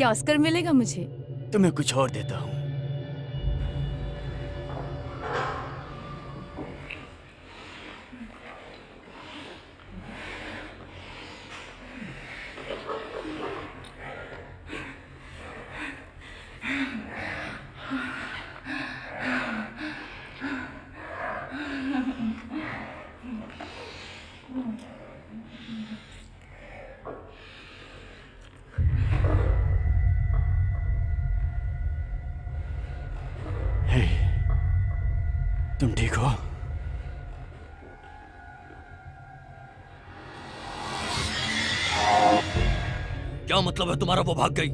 क्या ऑस्कर मिलेगा मुझे? तुम्हें कुछ और देता हूँ। हे, तुम ठीक हो? क्या मतलब है तुम्हारा? वो भाग गई।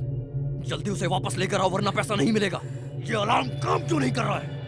जल्दी उसे वापस लेकर आओ वरना पैसा नहीं मिलेगा। ये अलार्म काम क्यों नहीं कर रहा है?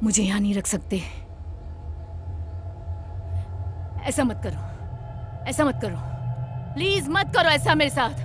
मुझे यहाँ नहीं रख सकते। ऐसा मत करो, ऐसा मत करो, प्लीज मत करो ऐसा मेरे साथ।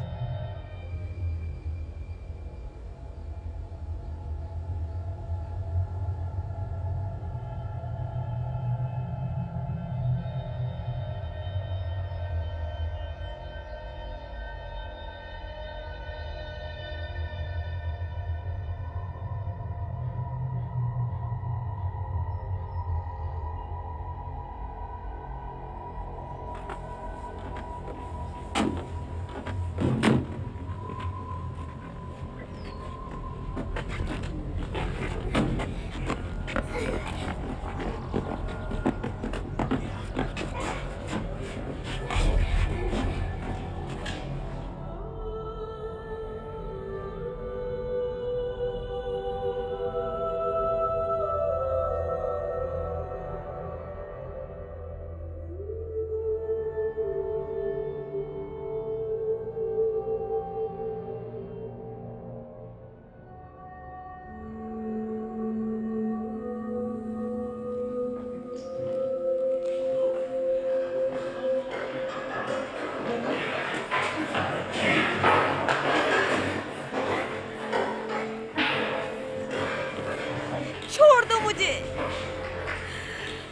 छोड़ दो मुझे,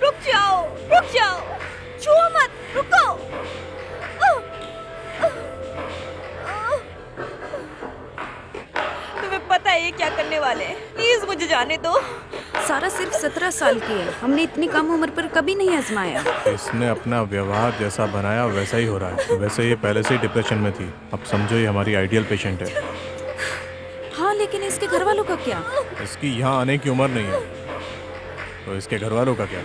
रुक जाओ, रुक जाओ, छुओ मत, रुको। तुम्हें पता है ये क्या करने वाले हैं? प्लीज मुझे जाने दो। सारा सिर्फ 17 साल की है, हमने इतनी कम उम्र पर कभी नहीं आजमाया। इसने अपना व्यवहार जैसा बनाया वैसा ही हो रहा है। वैसे ये पहले से ही डिप्रेशन में थी, अब समझो ये हमारी आइडियल पेशेंट है। हाँ, लेकिन इसके घर वालों का क्या? इसकी यहाँ आने की उम्र नहीं है, तो इसके घर वालों का क्या?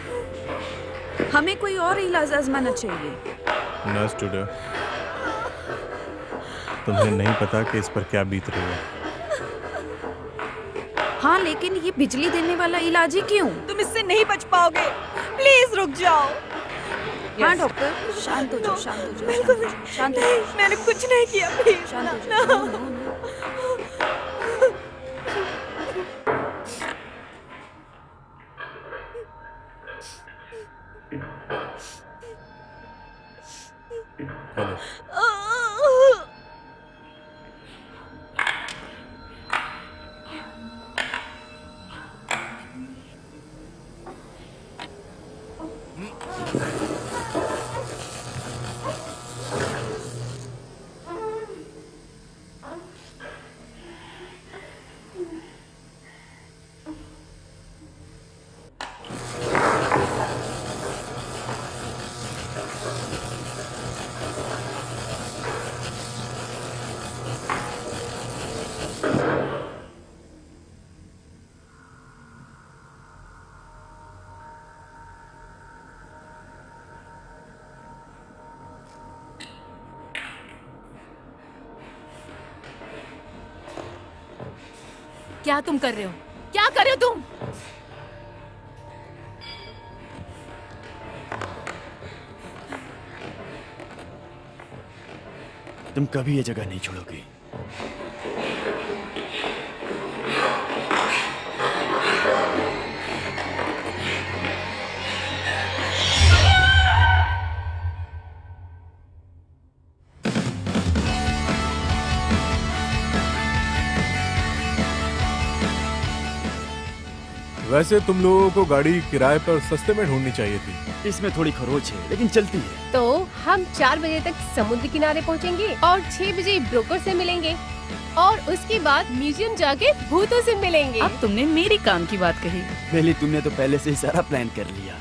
हमें कोई और इलाज आजमाना चाहिए। नर्स टुडे, तुम्हें नहीं पता कि इस पर क्या बीत रही है। हाँ, लेकिन ये बिजली देने वाला इलाज ही क्यों? तुम इससे नहीं बच पाओगे, प्लीज रुक जाओ। हाँ डॉक्टर, शांत हो जाओ, शांत हो जाओ, शांत हो जाओ, शांत हो जाओ। मैंने कुछ नहीं किया, प्लीज शांत हो जाओ। No, no, no. क्या तुम कर रहे हो? क्या कर रहे हो तुम? तुम कभी ये जगह नहीं छोड़ोगी। वैसे तुम लोगों को गाड़ी किराए पर सस्ते में ढूंढनी चाहिए थी। इसमें थोड़ी खरोच है लेकिन चलती है। तो हम 4 बजे तक समुद्र किनारे पहुंचेंगे और 6 बजे ब्रोकर से मिलेंगे और उसके बाद म्यूजियम जाके भूतों से मिलेंगे। अब तुमने मेरी काम की बात कही। पहले तुमने तो पहले से ही सारा प्लान कर लिया।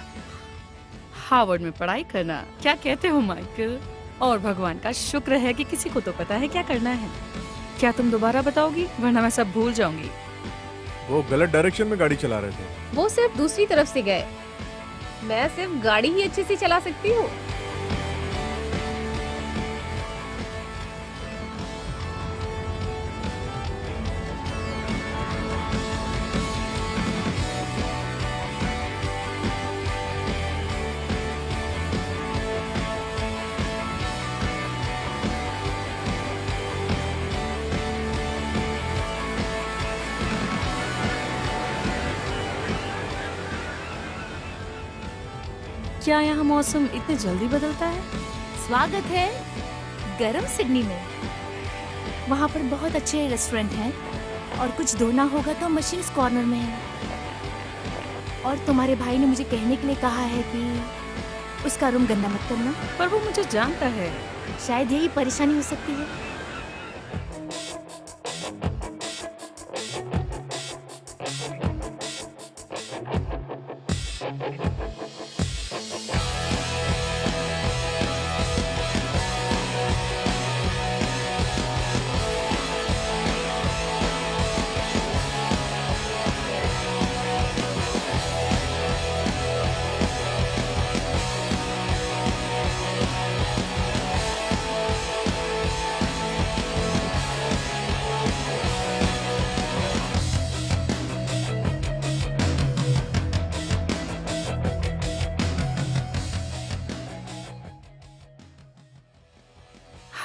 हार्वर्ड में पढ़ाई करना, क्या कहते हो माइकल? और भगवान का शुक्र है कि किसी को तो पता है क्या करना है। क्या तुम दोबारा बताओगी? वरना मैं सब भूल जाऊंगी। वो गलत डायरेक्शन में गाड़ी चला रहे थे। वो सिर्फ दूसरी तरफ से गए। मैं सिर्फ गाड़ी ही अच्छे से चला सकती हूँ। क्या यहाँ मौसम इतने जल्दी बदलता है? स्वागत है गरम सिडनी में। वहाँ पर बहुत अच्छे रेस्टोरेंट हैं और कुछ धोना होगा तो मशीन्स कॉर्नर में है। और तुम्हारे भाई ने मुझे कहने के लिए कहा है कि उसका रूम गंदा मत करना। पर वो मुझे जानता है। शायद यही परेशानी हो सकती है।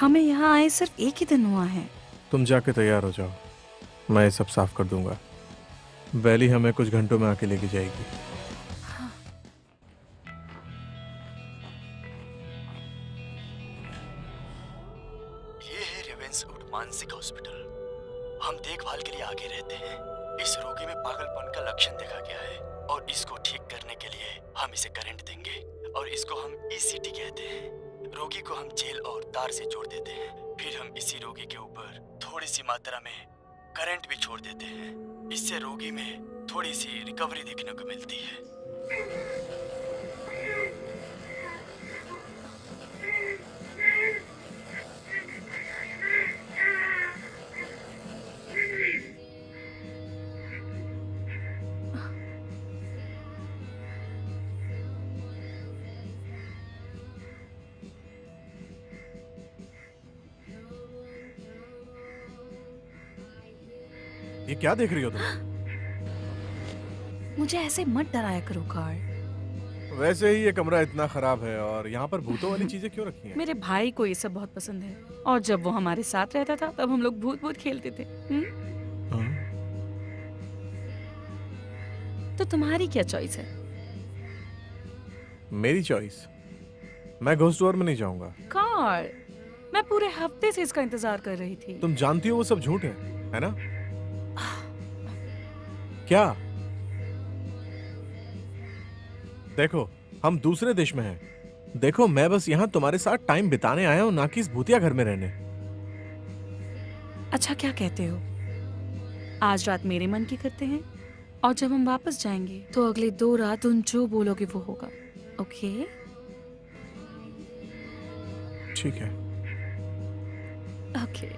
हमें यहाँ आए सिर्फ एक ही दिन हुआ है। तुम जाके तैयार हो जाओ, मैं ये सब साफ कर दूंगा। वैली हमें कुछ घंटों में आके लेके जाएगी। ये है रेवेंसवुड मानसिक हॉस्पिटल। हम देखभाल के लिए आगे रहते हैं। इस रोगी में पागलपन का लक्षण देखा गया है और इसको ठीक करने के लिए हम इसे करंट देंगे और इसको हम ईसीटी कहते हैं। रोगी को हम जेल और तार से जोड़ देते हैं, फिर हम इसी रोगी के ऊपर थोड़ी सी मात्रा में करंट भी छोड़ देते हैं। इससे रोगी में थोड़ी सी रिकवरी देखने को मिलती है। ये क्या देख रही हो तुम? मुझे ऐसे मत डराया करो कार्ल। वैसे ही ये कमरा इतना खराब है और यहाँ पर भूतों वाली चीजें क्यों रखी हैं? मेरे भाई को ये सब बहुत पसंद है और जब वो हमारे साथ रहता था तब हम लोग भूत भूत खेलते थे। हाँ? तो तुम्हारी क्या चॉइस है? मेरी चॉइस? मैं घोस्ट टूर में नहीं जाऊंगा। कार्ल, मैं पूरे हफ्ते से इसका इंतजार कर रही थी। तुम जानती हो वो सब झूठ है ना? क्या? देखो, हम दूसरे देश में हैं। देखो, मैं बस यहाँ तुम्हारे साथ टाइम बिताने आया हूँ, ना कि इस भूतिया घर में रहने। अच्छा, क्या कहते हो? आज रात मेरे मन की करते हैं और जब हम वापस जाएंगे तो अगली 2 रात तुम जो बोलोगे वो होगा। ओके? ठीक है। ओके।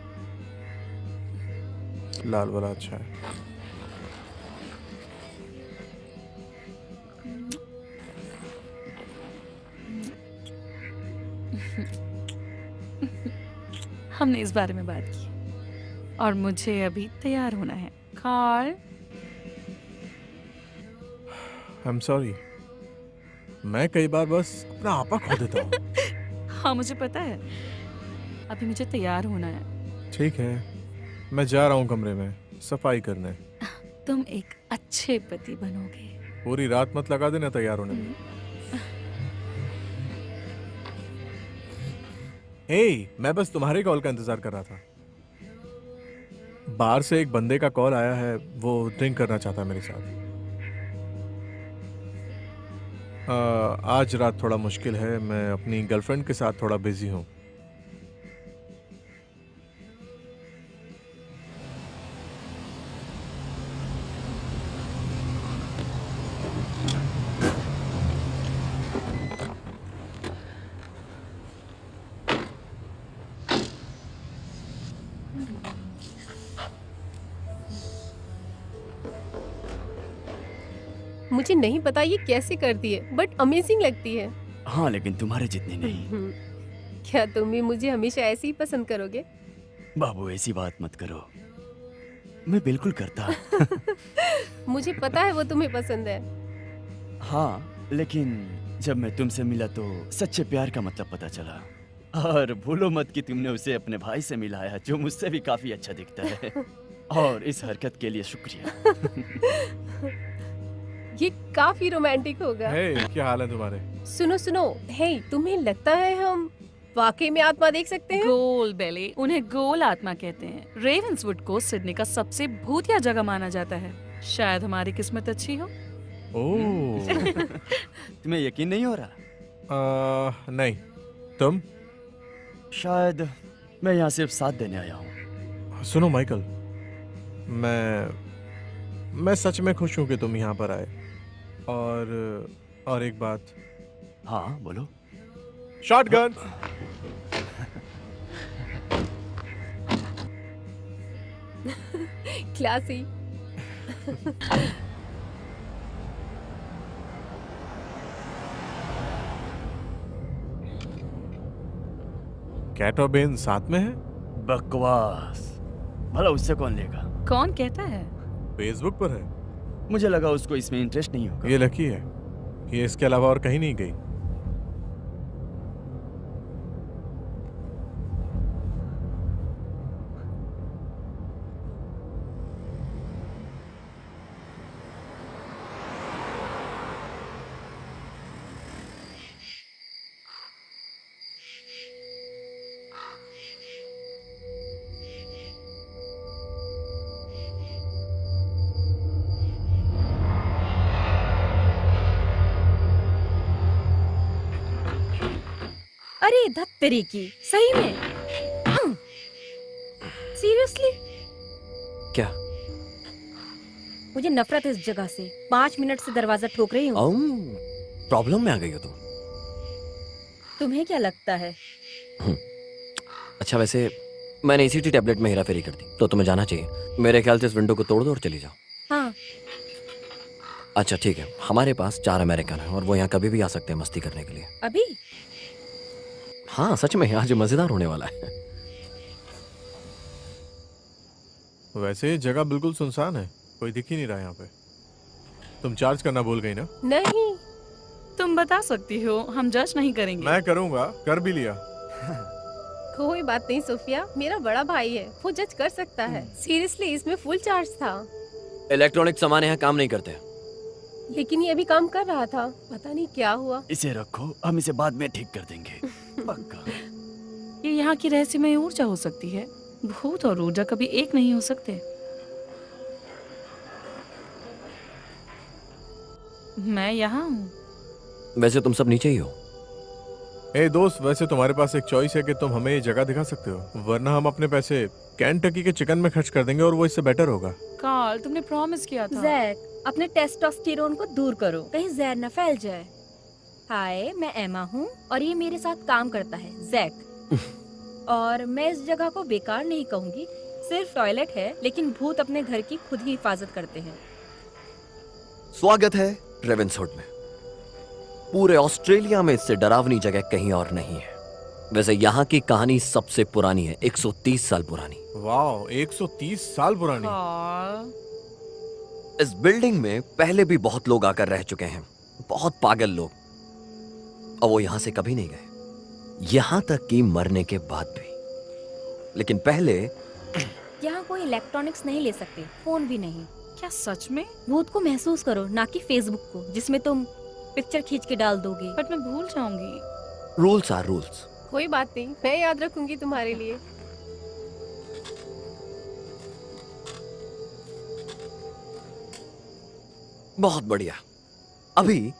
लाल वाला अच्छा है। हमने इस बारे में बात की और मुझे अभी तैयार होना है। कार्ल, आई एम सॉरी, मैं कई बार बस अपना आपा खो देता हूँ। हाँ मुझे पता है, अभी मुझे तैयार होना है। ठीक है, मैं जा रहा हूँ कमरे में सफाई करने। तुम एक अच्छे पति बनोगे। पूरी रात मत लगा देना तैयार होने में। हे, मैं बस तुम्हारे कॉल का इंतजार कर रहा था। बाहर से एक बंदे का कॉल आया है, वो ड्रिंक करना चाहता है मेरे साथ। आज रात थोड़ा मुश्किल है, मैं अपनी गर्लफ्रेंड के साथ थोड़ा बिजी हूँ। मुझे नहीं पता ये कैसे करती है, बट अमेजिंग लगती है। हाँ, लेकिन तुम्हारे जितनी नहीं। क्या तुम भी मुझे हमेशा ऐसे ही पसंद करोगे? बाबू, ऐसी बात मत करो, मैं बिल्कुल करता। मुझे पता है वो तुम्हें पसंद है। हाँ, लेकिन जब मैं तुमसे मिला तो सच्चे प्यार का मतलब पता चला। और भूलो मत कि तुमने उसे अपने भाई से मिलाया, जो मुझसे भी काफी अच्छा दिखता है। और इस हरकत के लिए शुक्रिया। ये काफी रोमांटिक होगा। हे, क्या हाल है तुम्हारे? सुनो सुनो, हे, तुम्हें लगता है हम वाकई में आत्मा देख सकते हैं? गोल बेले, उन्हें गोल आत्मा कहते हैं। रेवेंसवुड को सिडनी का सबसे भूतिया जगह माना जाता है। शायद हमारी किस्मत अच्छी हो। ओह, तुम्हें यकीन नहीं हो रहा? नहीं, तुम? शायद मैं यहाँ सिर्फ साथ देने आया हूँ। सुनो माइकल, मैं सच में खुश हूँ कि तुम यहाँ पर आए। और एक बात। हाँ, बोलो। शॉटगन। क्लासी। कैट और बेन साथ में है? बकवास, भला उससे कौन लेगा? कौन कहता है? फेसबुक पर है। मुझे लगा उसको इसमें इंटरेस्ट नहीं होगा। ये लकी है, ये इसके अलावा और कहीं नहीं गई। अरे धत्तरी की, सही में? सीरियसली? क्या? मुझे नफरत है इस जगह से। 5 मिनट से दरवाजा ठोक रही हूँ। प्रॉब्लम में आ गई हो तुम? तुम्हें क्या लगता है? अच्छा, वैसे मैंने ECT टैबलेट में हेरा फेरी कर दी, तो तुम्हें जाना चाहिए। मेरे ख्याल से इस विंडो को तोड़ दो और चली जाओ। हाँ। अच्छा ठीक है, हमारे पास 4 अमेरिकन हैं और वो यहाँ कभी भी आ सकते हैं मस्ती करने के लिए। अभी? हाँ सच में, आज मजेदार होने वाला है। वैसे ये जगह बिल्कुल सुनसान है, कोई दिख ही नहीं रहा यहाँ पे। तुम चार्ज करना भूल गई ना? नहीं। तुम बता सकती हो, हम जज नहीं करेंगे। मैं करूँगा, कर भी लिया। कोई बात नहीं सोफिया, मेरा बड़ा भाई है, वो जज कर सकता है। सीरियसली इसमें फुल चार्ज था। इलेक्ट्रॉनिक सामान यहाँ काम नहीं करते। लेकिन ये अभी काम कर रहा था, पता नहीं क्या हुआ। इसे रखो, हम इसे बाद में ठीक कर देंगे। पक्का। ये यहाँ की रहस्यमय ऊर्जा हो सकती है। भूत और ऊर्जा कभी एक नहीं हो सकते। मैं यहाँ हूँ। वैसे तुम सब नीचे ही हो। ए दोस्त, वैसे तुम्हारे पास एक चॉइस है कि तुम हमें ये जगह दिखा सकते हो, वरना हम अपने पैसे कैंटकी के चिकन में खर्च कर देंगे और वो इससे बेटर होगा। कार्ल, तुमने प्रॉमिस किया था। जैक, अपने टेस्टोस्टेरोन को दूर करो, कहीं जहर न फैल जाए। हाय, मैं एमा हूँ और ये मेरे साथ काम करता है, जैक। और मैं इस जगह को बेकार नहीं कहूँगी, सिर्फ टॉयलेट है, लेकिन भूत अपने घर की खुद ही हिफाजत करते हैं। स्वागत है रेवेंसवुड में। पूरे ऑस्ट्रेलिया में इससे डरावनी जगह कहीं और नहीं है। वैसे यहाँ की कहानी सबसे पुरानी है, 130 साल पुरानी। वाह, 130 साल पुरानी। हाँ। इस बिल्डिंग में पहले भी बहुत लोग आकर रह चुके हैं, बहुत पागल लोग, और वो यहां से कभी नहीं गए, यहां तक कि मरने के बाद भी। लेकिन पहले यहाँ कोई इलेक्ट्रॉनिक्स नहीं ले सकते, फोन भी नहीं। क्या सच में? भूत को महसूस करो, ना कि फेसबुक को जिसमें तुम पिक्चर खींच के डाल दोगे। बट मैं भूल जाऊंगी। Rules are rules. कोई बात नहीं, मैं याद रखूंगी तुम्हारे लिए। बहुत बढ़िया। अभी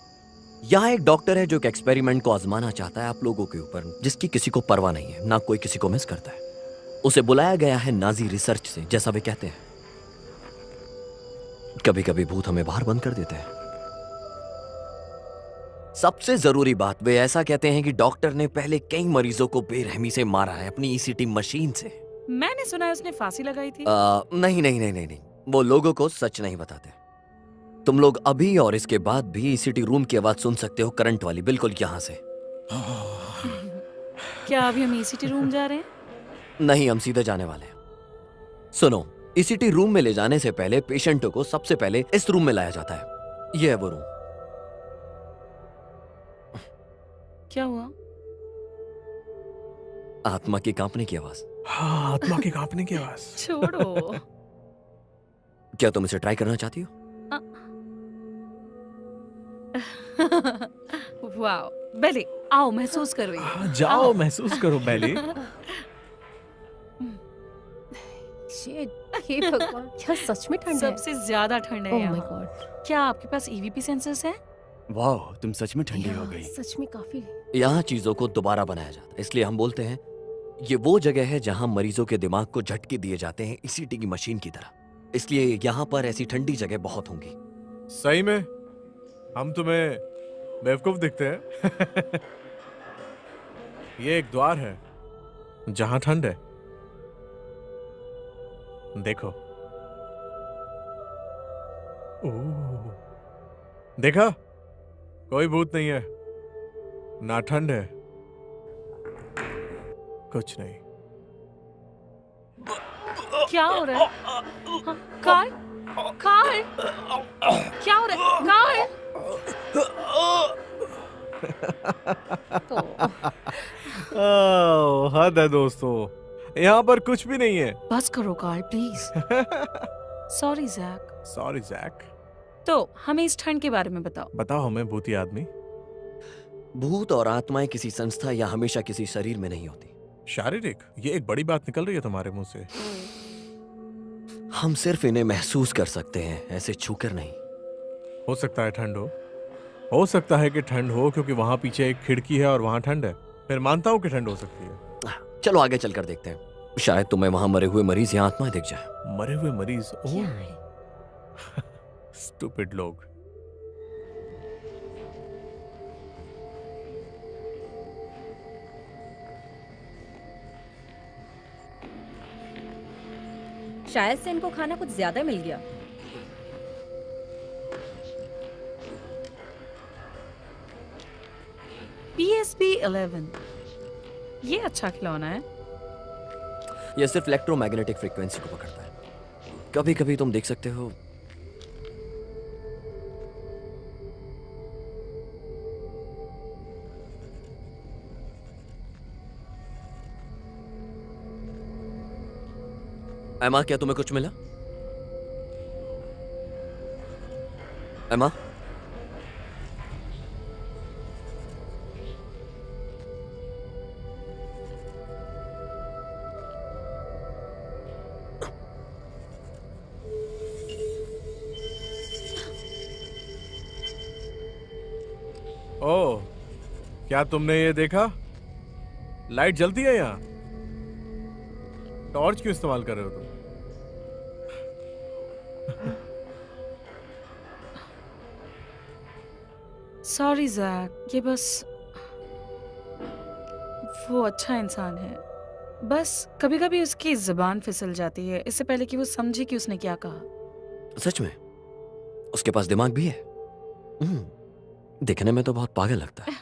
यहाँ एक डॉक्टर है जो एक एक्सपेरिमेंट को आजमाना चाहता है आप लोगों के ऊपर, जिसकी किसी को परवाह नहीं है, ना कोई किसी को मिस करता है। उसे बुलाया गया है नाजी रिसर्च से, जैसा वे कहते हैं। कभी कभी भूत हमें बाहर बंद कर देते हैं। सबसे जरूरी बात, वे ऐसा कहते हैं कि डॉक्टर ने पहले कई मरीजों को बेरहमी से मारा है अपनी ईसीटी मशीन से। मैंने सुना है उसने फांसी लगाई थी। नहीं नहीं नहीं नहीं नहीं, वो लोगों को सच नहीं बताते। तुम लोग अभी और इसके बाद भी ईसीटी रूम की आवाज सुन सकते हो, करंट वाली, बिल्कुल यहाँ से। क्या अभी हम ईसीटी रूम जा रहे हैं? नहीं, हम सीधे जाने वाले हैं। सुनो, ईसीटी रूम में ले जाने से पहले पेशेंटों को सबसे पहले इस रूम में लाया जाता है। ये है वो रूम। क्या हुआ? आत्मा की कांपने की आवाज। हाँ, आत्मा के कांपने की आवाज। छोड़ो। क्या तुम इसे ट्राई करना चाहती हो? वाओ, बेली, आओ महसूस करो ये। हाँ, जाओ आओ। महसूस करो बेली। Shit, हे भगवान, क्या सच में ठंड है? सबसे ज्यादा ठंड है ओह माय यहाँ। गॉड। क्या आपके पास ईवीपी सेंसर्स हैं? वाह, तुम सच में ठंडी हो गई। सच में काफी। यहाँ चीजों को दोबारा बनाया जाता है, इसलिए हम बोलते हैं ये वो जगह है जहां मरीजों के दिमाग को झटके दिए जाते हैं ईसीटी की मशीन की तरह। इसलिए यहाँ पर ऐसी ठंडी जगह बहुत होंगी। सही में हम तुम्हें बेवकूफ दिखते हैं। ये एक द्वार है जहां ठंड है। देखो। ओह, देखा? कोई भूत नहीं है, ना ठंड है, कुछ नहीं। क्या हो रहा है? हाँ, कार्ल? कार्ल? क्या हो रहा है? कार्ल? ओह, हद है दोस्तों, यहाँ पर कुछ भी नहीं है। बस करो Carl, please. Sorry Jack. Sorry Jack. तो हमें इस ठंड के बारे में बताओ। बताओ हमें, भूती आदमी। भूत और आत्माएं किसी संस्था या हमेशा किसी शरीर में नहीं होती। शारीरिक? ये एक बड़ी बात निकल रही है तुम्हारे मुंह से। हम सिर्फ इन्हें महसूस कर सकते हैं, ऐसे छूकर नहीं। हो सकता है ठंड हो सकता है कि ठंड हो क्योंकि वहां पीछे एक खिड़की है और वहां ठंड है। फिर मानता हूँ कि ठंड हो सकती है। चलो आगे चलकर देखते हैं, शायद तुम्हें वहां मरे हुए मरीज या आत्माएं दिख जाए। मरे हुए मरीज? क्या ओह, है? स्टूपिड लोग। शायद से इनको खाना कुछ ज्यादा मिल गया। PSP 11, ये अच्छा खिलौना है। यह सिर्फ इलेक्ट्रोमैग्नेटिक फ्रीक्वेंसी को पकड़ता है। कभी कभी तुम देख सकते हो एमा, क्या तुम्हें कुछ मिला? एमा? ओह, क्या तुमने ये देखा? लाइट जलती है यहाँ। टॉर्च क्यों इस्तेमाल कर रहे हो तुम? सॉरी जैक, ये बस वो अच्छा इंसान है, बस कभी कभी उसकी जुबान फिसल जाती है इससे पहले कि वो समझे कि उसने क्या कहा। सच में उसके पास दिमाग भी है? दिखने में तो बहुत पागल लगता है।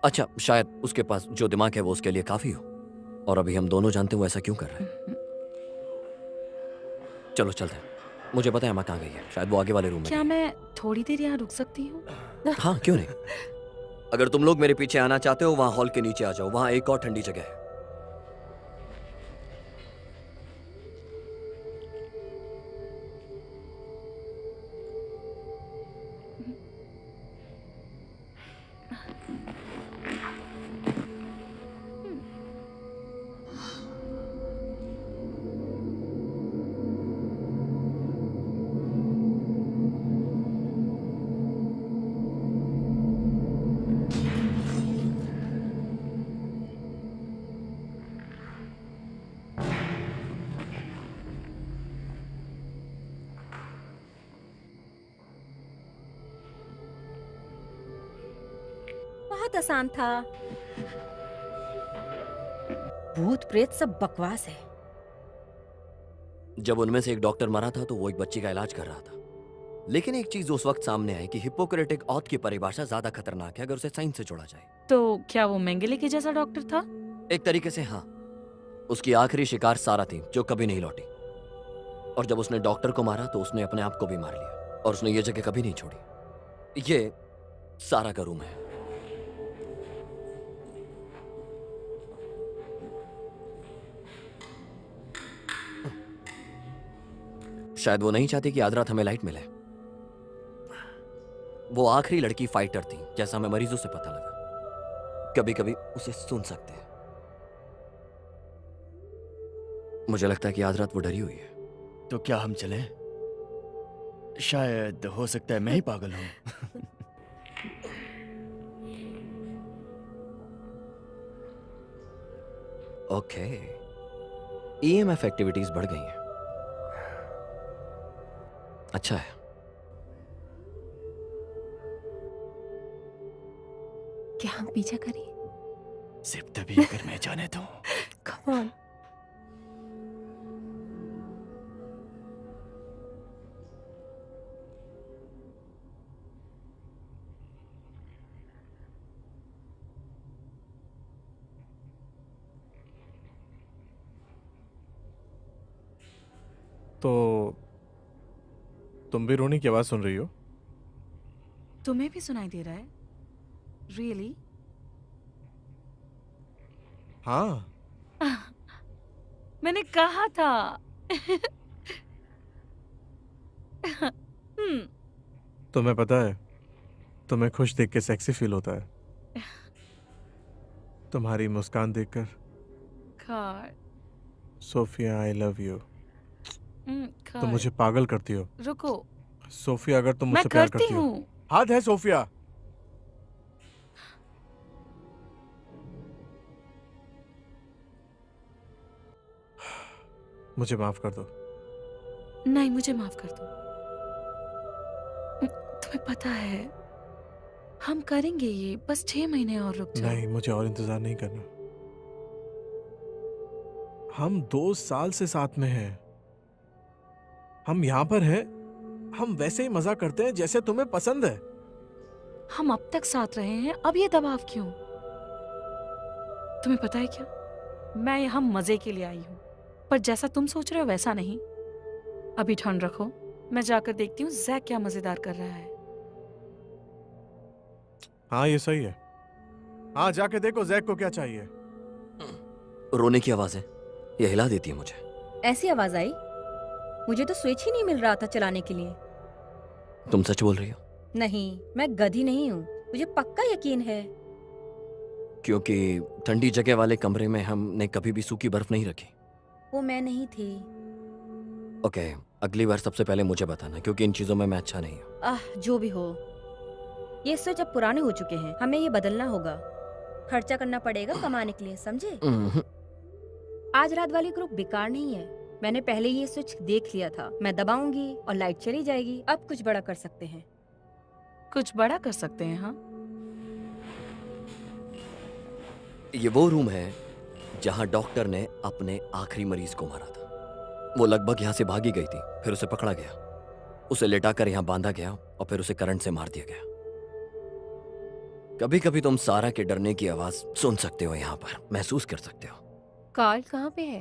अच्छा, शायद उसके पास जो दिमाग है वो उसके लिए काफी हो, और अभी हम दोनों जानते हैं वो ऐसा क्यों कर रहा है। चलो चलते हैं। मुझे पता है अम्मा कहाँ गई है, शायद वो आगे वाले रूम में क्या गई मैं थोड़ी देर यहाँ रुक सकती हूँ? है। हाँ, क्यों नहीं। अगर तुम लोग मेरे पीछे आना चाहते हो, वहां हॉल के नीचे आ जाओ, वहां एक और ठंडी जगह है। बहुत आसान था। भूत प्रेत सब बकवास है। जब उनमें से एक डॉक्टर मरा था तो वो एक बच्ची का इलाज कर रहा था, लेकिन एक चीज उस वक्त सामने आई कि हिप्पोक्रेटिक ऑथ की परिभाषा ज्यादा खतरनाक है अगर उसे साइंस से जोड़ा जाए। तो क्या वो मेंगले के जैसा डॉक्टर था? एक तरीके से हाँ। उसकी आखिरी शिकार सारा थी, जो कभी नहीं लौटी, और जब उसने डॉक्टर को मारा तो उसने अपने आप को भी मार लिया, और उसने ये जगह कभी नहीं छोड़ी। ये सारा का रूम है। शायद वो नहीं चाहती कि आदरात हमें लाइट मिले। वो आखिरी लड़की फाइटर थी, जैसा हमें मरीजों से पता लगा। कभी कभी उसे सुन सकते हैं। मुझे लगता है कि आदरात वो डरी हुई है। तो क्या हम चलें? शायद हो सकता है मैं ही पागल हूँ। ओके, ईएमएफ एक्टिविटीज बढ़ गई हैं। अच्छा है। क्या हम पीछा करें? सिर्फ तभी अगर मैं जाने दूं। Come on. तो तुम भी रोनी की आवाज सुन रही हो? तुम्हें भी सुनाई दे रहा है? रियली? हाँ। मैंने कहा था। तुम्हें पता है, तुम्हें खुश देख के सेक्सी फील होता है। तुम्हारी मुस्कान देखकर। God, Sophia, I love you. God. तुम मुझे पागल करती हो। रुको, सोफिया, अगर तुम मैं मुझसे प्यार करती करती हो। हूँ। हाथ है सोफिया। मुझे माफ कर दो। नहीं, मुझे माफ कर दो। तुम्हें पता है, हम करेंगे ये, बस 6 महीने और रुक जाओ। नहीं, मुझे और इंतजार नहीं करना। हम 2 साल से साथ में हैं। हम यहाँ पर हैं, हम वैसे ही मजा करते हैं जैसे तुम्हें पसंद है। हम अब तक साथ रहे हैं, अब ये दबाव क्यों? तुम्हें पता है क्या, मैं यहाँ मजे के लिए आई हूँ, पर जैसा तुम सोच रहे हो वैसा नहीं। अभी ठंड रखो, मैं जाकर देखती हूँ जैक क्या मजेदार कर रहा है। हाँ, ये सही है। हाँ, जाके देखो जैक को क्या चाहिए। रोने की आवाज है, ये हिला देती है मुझे। ऐसी आवाज आई? मुझे तो स्विच ही नहीं मिल रहा था चलाने के लिए। तुम सच बोल रही हो? नहीं, मैं गधी नहीं हूँ, मुझे पक्का यकीन है। क्योंकि ठंडी जगह वाले कमरे में हमने कभी भी सूखी बर्फ नहीं रखी। वो मैं नहीं थी। ओके, अगली बार सबसे पहले मुझे बताना, क्योंकि इन चीजों में मैं अच्छा नहीं हूँ। जो भी हो, ये स्विच अब पुराने हो चुके हैं, हमें ये बदलना होगा। खर्चा करना पड़ेगा कमाने के लिए, समझे? आज रात वाली ग्रुप बेकार नहीं है। मैंने पहले ये स्विच देख लिया था। मैं दबाऊंगी और लाइट चली जाएगी। अब कुछ बड़ा कर सकते हैं। कुछ बड़ा कर सकते हैं, हाँ? ये वो रूम है जहां डॉक्टर ने अपने आखिरी मरीज को मारा था। वो लगभग यहाँ से भागी गई थी, फिर उसे पकड़ा गया, उसे लेटाकर यहाँ बांधा गया और फिर उसे करंट से मार दिया गया। कभी कभी तुम सारा के डरने की आवाज सुन सकते हो, यहाँ पर महसूस कर सकते हो। कार्ल कहाँ पे है?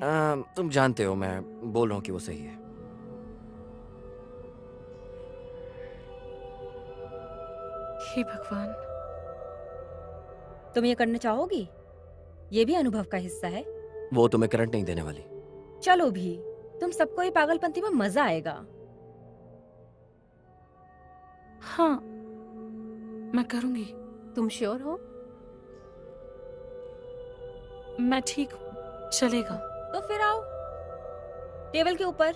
तुम जानते हो, मैं बोल रहा हूँ कि वो सही है। हे भगवान, तुम ये करना चाहोगी? ये भी अनुभव का हिस्सा है। वो तुम्हें करंट नहीं देने वाली। चलो भी, तुम सबको ये पागलपंती में मजा आएगा। हाँ मैं करूंगी। तुम श्योर हो? मैं ठीक हूँ, चलेगा। तो फिर आओ टेबल के ऊपर।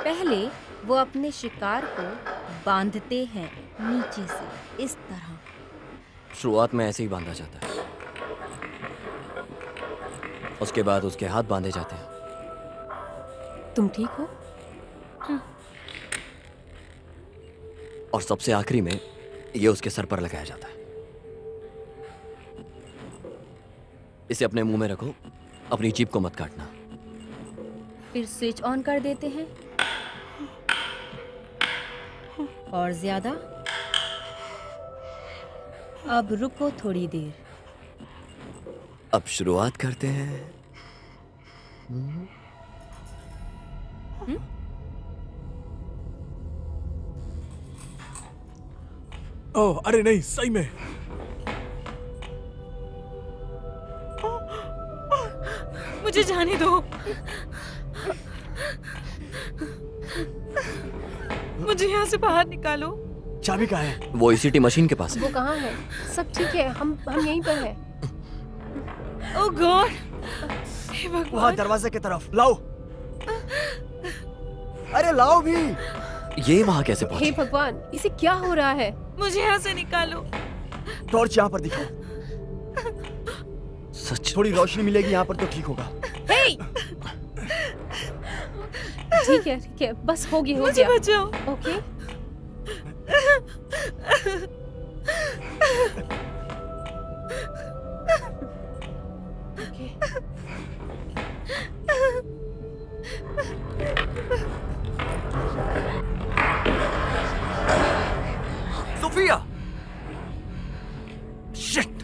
पहले वो अपने शिकार को बांधते हैं नीचे से, इस तरह। शुरुआत में ऐसे ही बांधा जाता है, उसके बाद उसके हाथ बांधे जाते हैं। तुम ठीक हो? और सबसे आखिरी में ये उसके सर पर लगाया जाता है। इसे अपने मुंह में रखो, अपनी जीभ को मत काटना। फिर स्विच ऑन कर देते हैं। और ज्यादा। अब रुको थोड़ी देर। अब शुरुआत करते हैं। ओह अरे नहीं, सही में। मुझे जाने दो, मुझे यहाँ से बाहर निकालो। चाबी कहाँ है? वो ईसीटी मशीन के पास है। वो कहाँ है? सब ठीक है, हम यहीं पर हैं। ओह गॉड, हे वहाँ भगवान। दरवाजे की तरफ लाओ। अरे लाओ भी। ये वहां कैसे हे पहुंचे? भगवान, इसे क्या हो रहा है? मुझे यहाँ से निकालो। टॉर्च यहाँ पर दिखाओ, सच? थोड़ी रोशनी मिलेगी यहाँ पर तो ठीक होगा। ठीक है, बस हो मुझे गया। बचाओ। Okay, okay. सोफिया! शिट!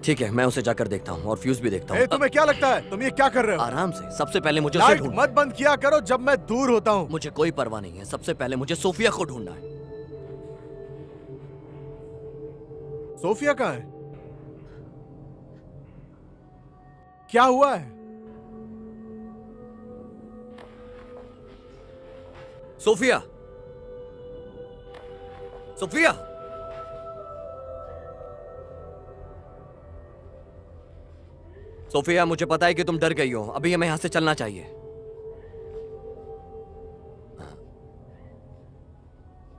ठीक है, मैं उसे जाकर देखता हूँ और फ्यूज भी देखता ए, हूँ। तुम्हें क्या लगता है? तुम ये क्या कर रहे हो? आराम से। सबसे पहले मुझे उसे लाइट ढूंढना। मत बंद किया करो जब मैं दूर होता हूँ। मुझे कोई परवाह नहीं है, सबसे पहले मुझे सोफिया को ढूंढना है। सोफिया कहाँ है? क्या हुआ है? सोफिया! सोफिया! सोफिया, मुझे पता है कि तुम डर गई हो। अभी हमें यहां से चलना चाहिए। हाँ।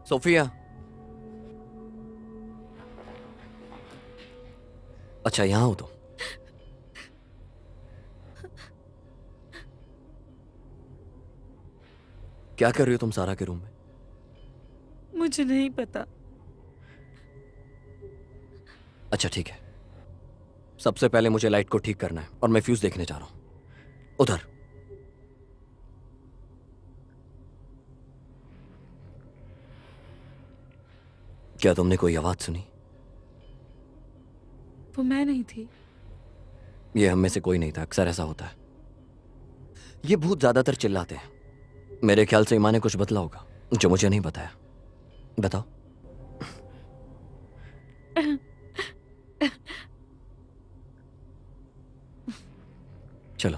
सोफिया! अच्छा, यहां हो तुम। क्या कर रही हो तुम सारा के रूम में? मुझे नहीं पता। अच्छा ठीक है, सबसे पहले मुझे लाइट को ठीक करना है और मैं फ्यूज देखने जा रहा हूं। उधर। क्या तुमने कोई आवाज सुनी? वो मैं नहीं थी। ये हम में से कोई नहीं था, अक्सर ऐसा होता है। ये भूत ज्यादातर चिल्लाते हैं। मेरे ख्याल से ईमान ने कुछ बदला होगा जो मुझे नहीं बताया। बताओ। चलो।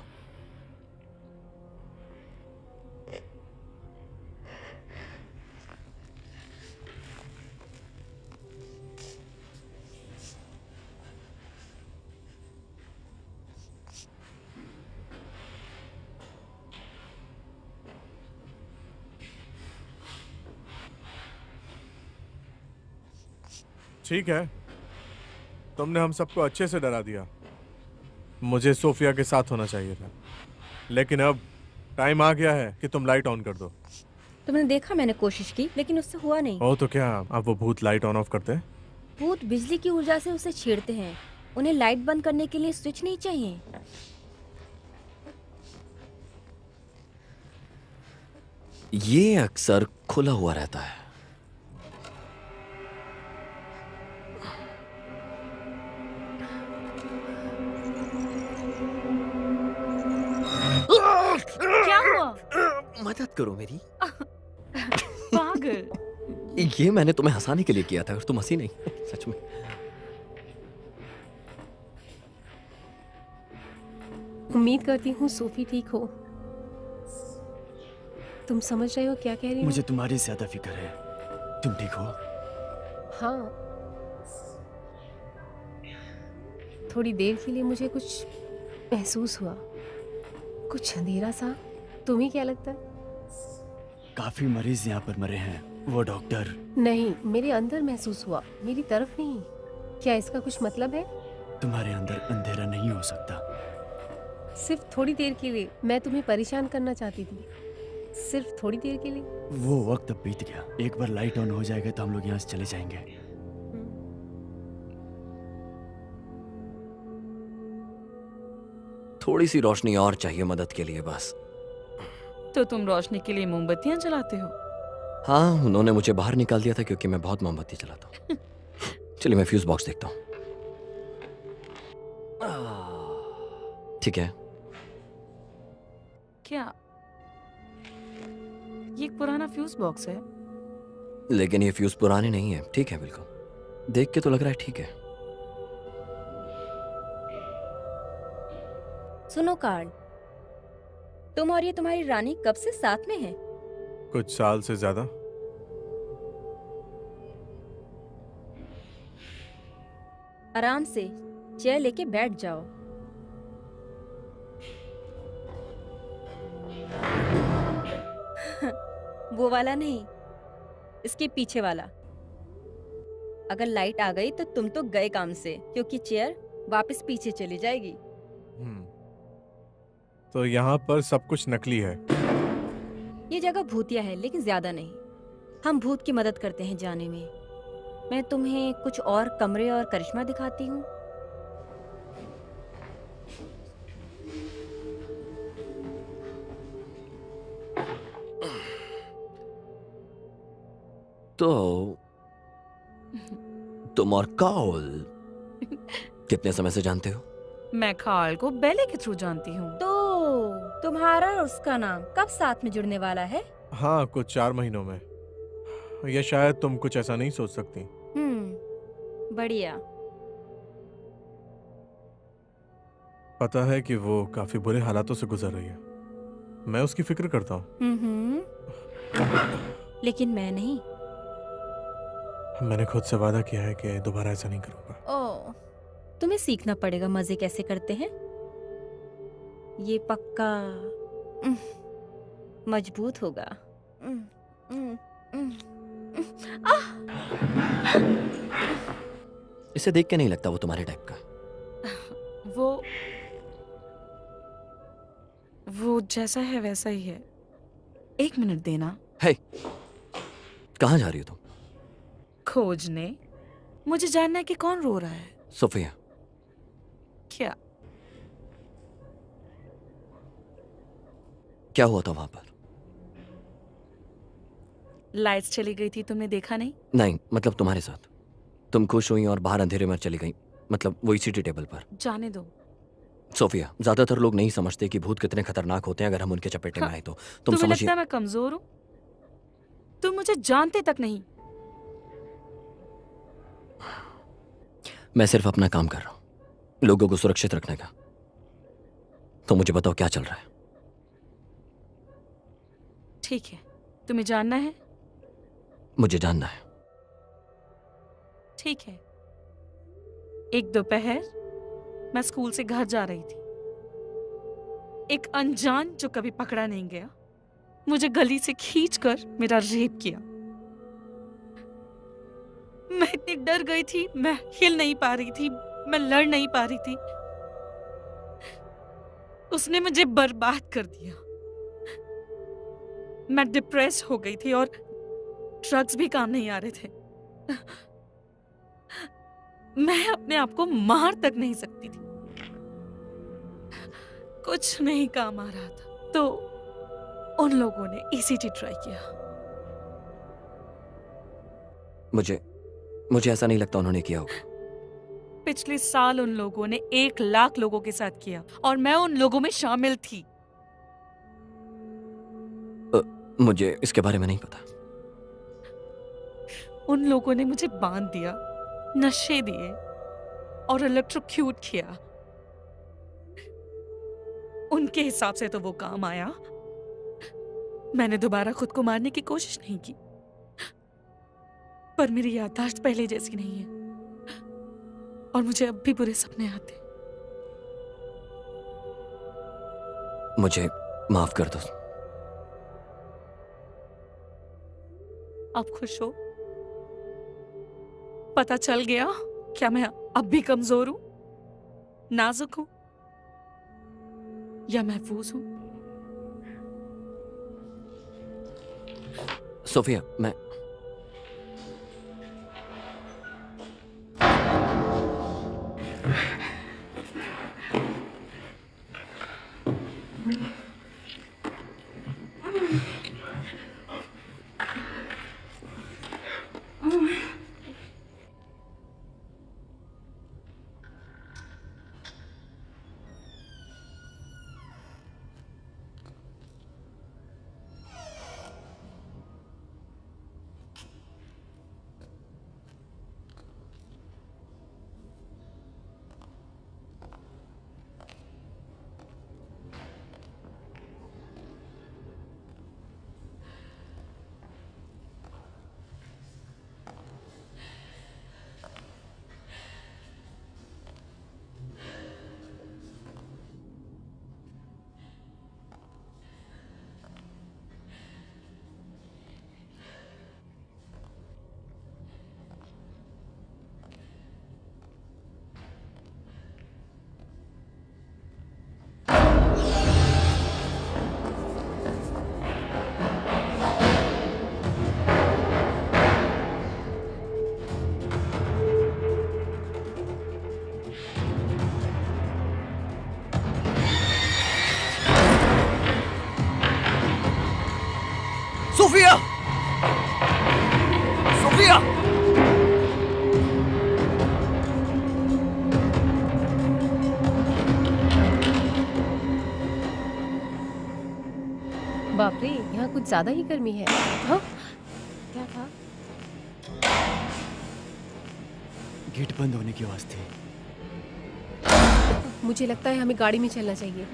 ठीक है, तुमने हम सबको अच्छे से डरा दिया। मुझे सोफिया के साथ होना चाहिए था, लेकिन अब टाइम आ गया है कि तुम लाइट ऑन कर दो। तुमने देखा, मैंने कोशिश की लेकिन उससे हुआ नहीं। ओ तो क्या अब वो भूत लाइट ऑन ऑफ करते हैं? भूत बिजली की ऊर्जा से उसे छेड़ते हैं। उन्हें लाइट बंद करने के लिए स्विच नहीं चाहिए। ये अक्सर खुला हुआ रहता है। क्या हुआ? मदद करो मेरी। पागल। ये मैंने तुम्हें हंसाने के लिए किया था और तुम हंसी नहीं। सच में। उम्मीद करती हूँ सोफी ठीक हो। तुम समझ रहे हो क्या कह रही हूँ? मुझे तुम्हारी ज्यादा फिक्र है। तुम ठीक हो? हाँ, थोड़ी देर के लिए मुझे कुछ महसूस हुआ, कुछ अंधेरा सा। तुम्हें क्या लगता है? काफी मरीज यहाँ पर मरे हैं। वो डॉक्टर। नहीं, मेरे अंदर महसूस हुआ, मेरी तरफ नहीं। क्या इसका कुछ मतलब है? तुम्हारे अंदर अंधेरा नहीं हो सकता। सिर्फ थोड़ी देर के लिए। मैं तुम्हें परेशान करना चाहती थी, सिर्फ थोड़ी देर के लिए। वो वक्त अब बीत गया। एक बार लाइट ऑन हो जाएगा तो हम लोग यहाँ से चले जाएंगे। थोड़ी सी रोशनी और चाहिए मदद के लिए बस। तो तुम रोशनी के लिए मोमबत्तियां जलाते हो? हाँ, उन्होंने मुझे बाहर निकाल दिया था क्योंकि मैं बहुत मोमबत्ती चलाता हूँ। चलिए मैं फ्यूज बॉक्स देखता हूँ। ठीक है। क्या ये एक पुराना फ्यूज बॉक्स है? लेकिन ये फ्यूज पुराने नहीं है। ठीक है, बिल्कुल देख के तो लग रहा है ठीक है। सुनो कार्ल, तुम और ये तुम्हारी रानी कब से साथ में है? कुछ साल से ज्यादा। आराम से चेयर लेके बैठ जाओ। वो वाला नहीं, इसके पीछे वाला। अगर लाइट आ गई तो तुम तो गए काम से, क्योंकि चेयर वापस पीछे चली जाएगी। तो यहाँ पर सब कुछ नकली है। ये जगह भूतिया है, लेकिन ज्यादा नहीं। हम भूत की मदद करते हैं जाने में। मैं तुम्हें कुछ और कमरे और करिश्मा दिखाती हूँ। तो तुम और काउल कितने समय से जानते हो? मैं खाल को बेले के थ्रू जानती हूँ। तो तुम्हारा और उसका नाम कब साथ में जुड़ने वाला है? हाँ, कुछ 4 महीनों में। या शायद तुम कुछ ऐसा नहीं सोच सकती। बढ़िया। पता है कि वो काफी बुरे हालातों से गुजर रही है। मैं उसकी फिक्र करता हूँ। लेकिन मैं नहीं। मैंने खुद से वादा किया है कि दोबारा ऐसा नहीं करूंगा। ओह, तुम्हें सीखना पड़ेगा मजे कैसे करते हैं। ये पक्का मजबूत होगा। इसे देख के नहीं लगता वो तुम्हारे टाइप का। वो जैसा है वैसा ही है। 1 मिनट देना। है, कहाँ जा रही हो तुम? खोजने। मुझे जानना है कि कौन रो रहा है। सोफिया। क्या? क्या हुआ था वहां पर? लाइट्स चली गई थी, तुमने देखा नहीं? नहीं, मतलब तुम्हारे साथ। तुम खुश हुई और बाहर अंधेरे में चली गई, मतलब वही सिटी टेबल पर। जाने दो। सोफिया, ज्यादातर लोग नहीं समझते कि भूत कितने खतरनाक होते हैं अगर हम उनके चपेटे में आए तो। तुम तुम्हें लगता समझिए। है मैं कमजोर हूँ? तुम मुझे जानते तक नहीं। मैं सिर्फ अपना काम कर रहा हूँ, लोगों को सुरक्षित रखने का। तो मुझे बताओ क्या चल रहा है? ठीक है, तुम्हें जानना है? मुझे जानना है। ठीक है। एक दोपहर मैं स्कूल से घर जा रही थी। एक अनजान जो कभी पकड़ा नहीं गया, मुझे गली से खींचकर मेरा रेप किया। मैं इतनी डर गई थी, मैं हिल नहीं पा रही थी, मैं लड़ नहीं पा रही थी। उसने मुझे बर्बाद कर दिया। मैं डिप्रेस हो गई थी और ड्रग्स भी काम नहीं आ रहे थे। मैं अपने आप को मार तक नहीं सकती थी। कुछ नहीं काम आ रहा था। तो उन लोगों ने ईसीटी ट्राई किया। मुझे ऐसा नहीं लगता उन्होंने किया होगा। पिछले साल उन लोगों ने 1 लाख लोगों के साथ किया और मैं उन लोगों में शामिल थी। मुझे इसके बारे में नहीं पता। उन लोगों ने मुझे बांध दिया, नशे दिए और इलेक्ट्रोक्यूट किया। उनके हिसाब से तो वो काम आया। मैंने दोबारा खुद को मारने की कोशिश नहीं की, पर मेरी याददाश्त पहले जैसी नहीं है और मुझे अब भी बुरे सपने आते। मुझे माफ कर दो। आप खुश हो? पता चल गया क्या मैं अब भी कमजोर हूं, नाजुक हूं या महफूज हूं? सोफिया, मैं सोफिया! सोफिया! बाप रे, यहाँ कुछ ज्यादा ही गर्मी है। हाँ? क्या था? गेट बंद होने की आवाज थी। मुझे लगता है हमें गाड़ी में चलना चाहिए।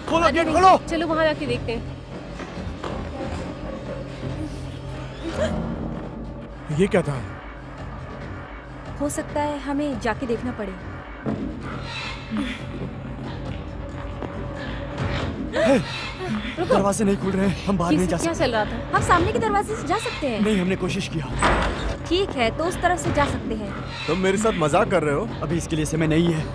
खोलो अरे गेट नहीं, खोलो। चलो वहां जाके देखते हैं। ये क्या था? हो सकता है हमें जाके देखना पड़े। दरवाजे नहीं खुल रहे, हम बाहर ये नहीं सब जा क्या सकते। चल रहा था? हम सामने के दरवाजे से जा सकते हैं। नहीं, हमने कोशिश किया। ठीक है, तो उस तरफ से जा सकते हैं। तुम मेरे साथ मजाक कर रहे हो? अभी इसके लिए समय नहीं है।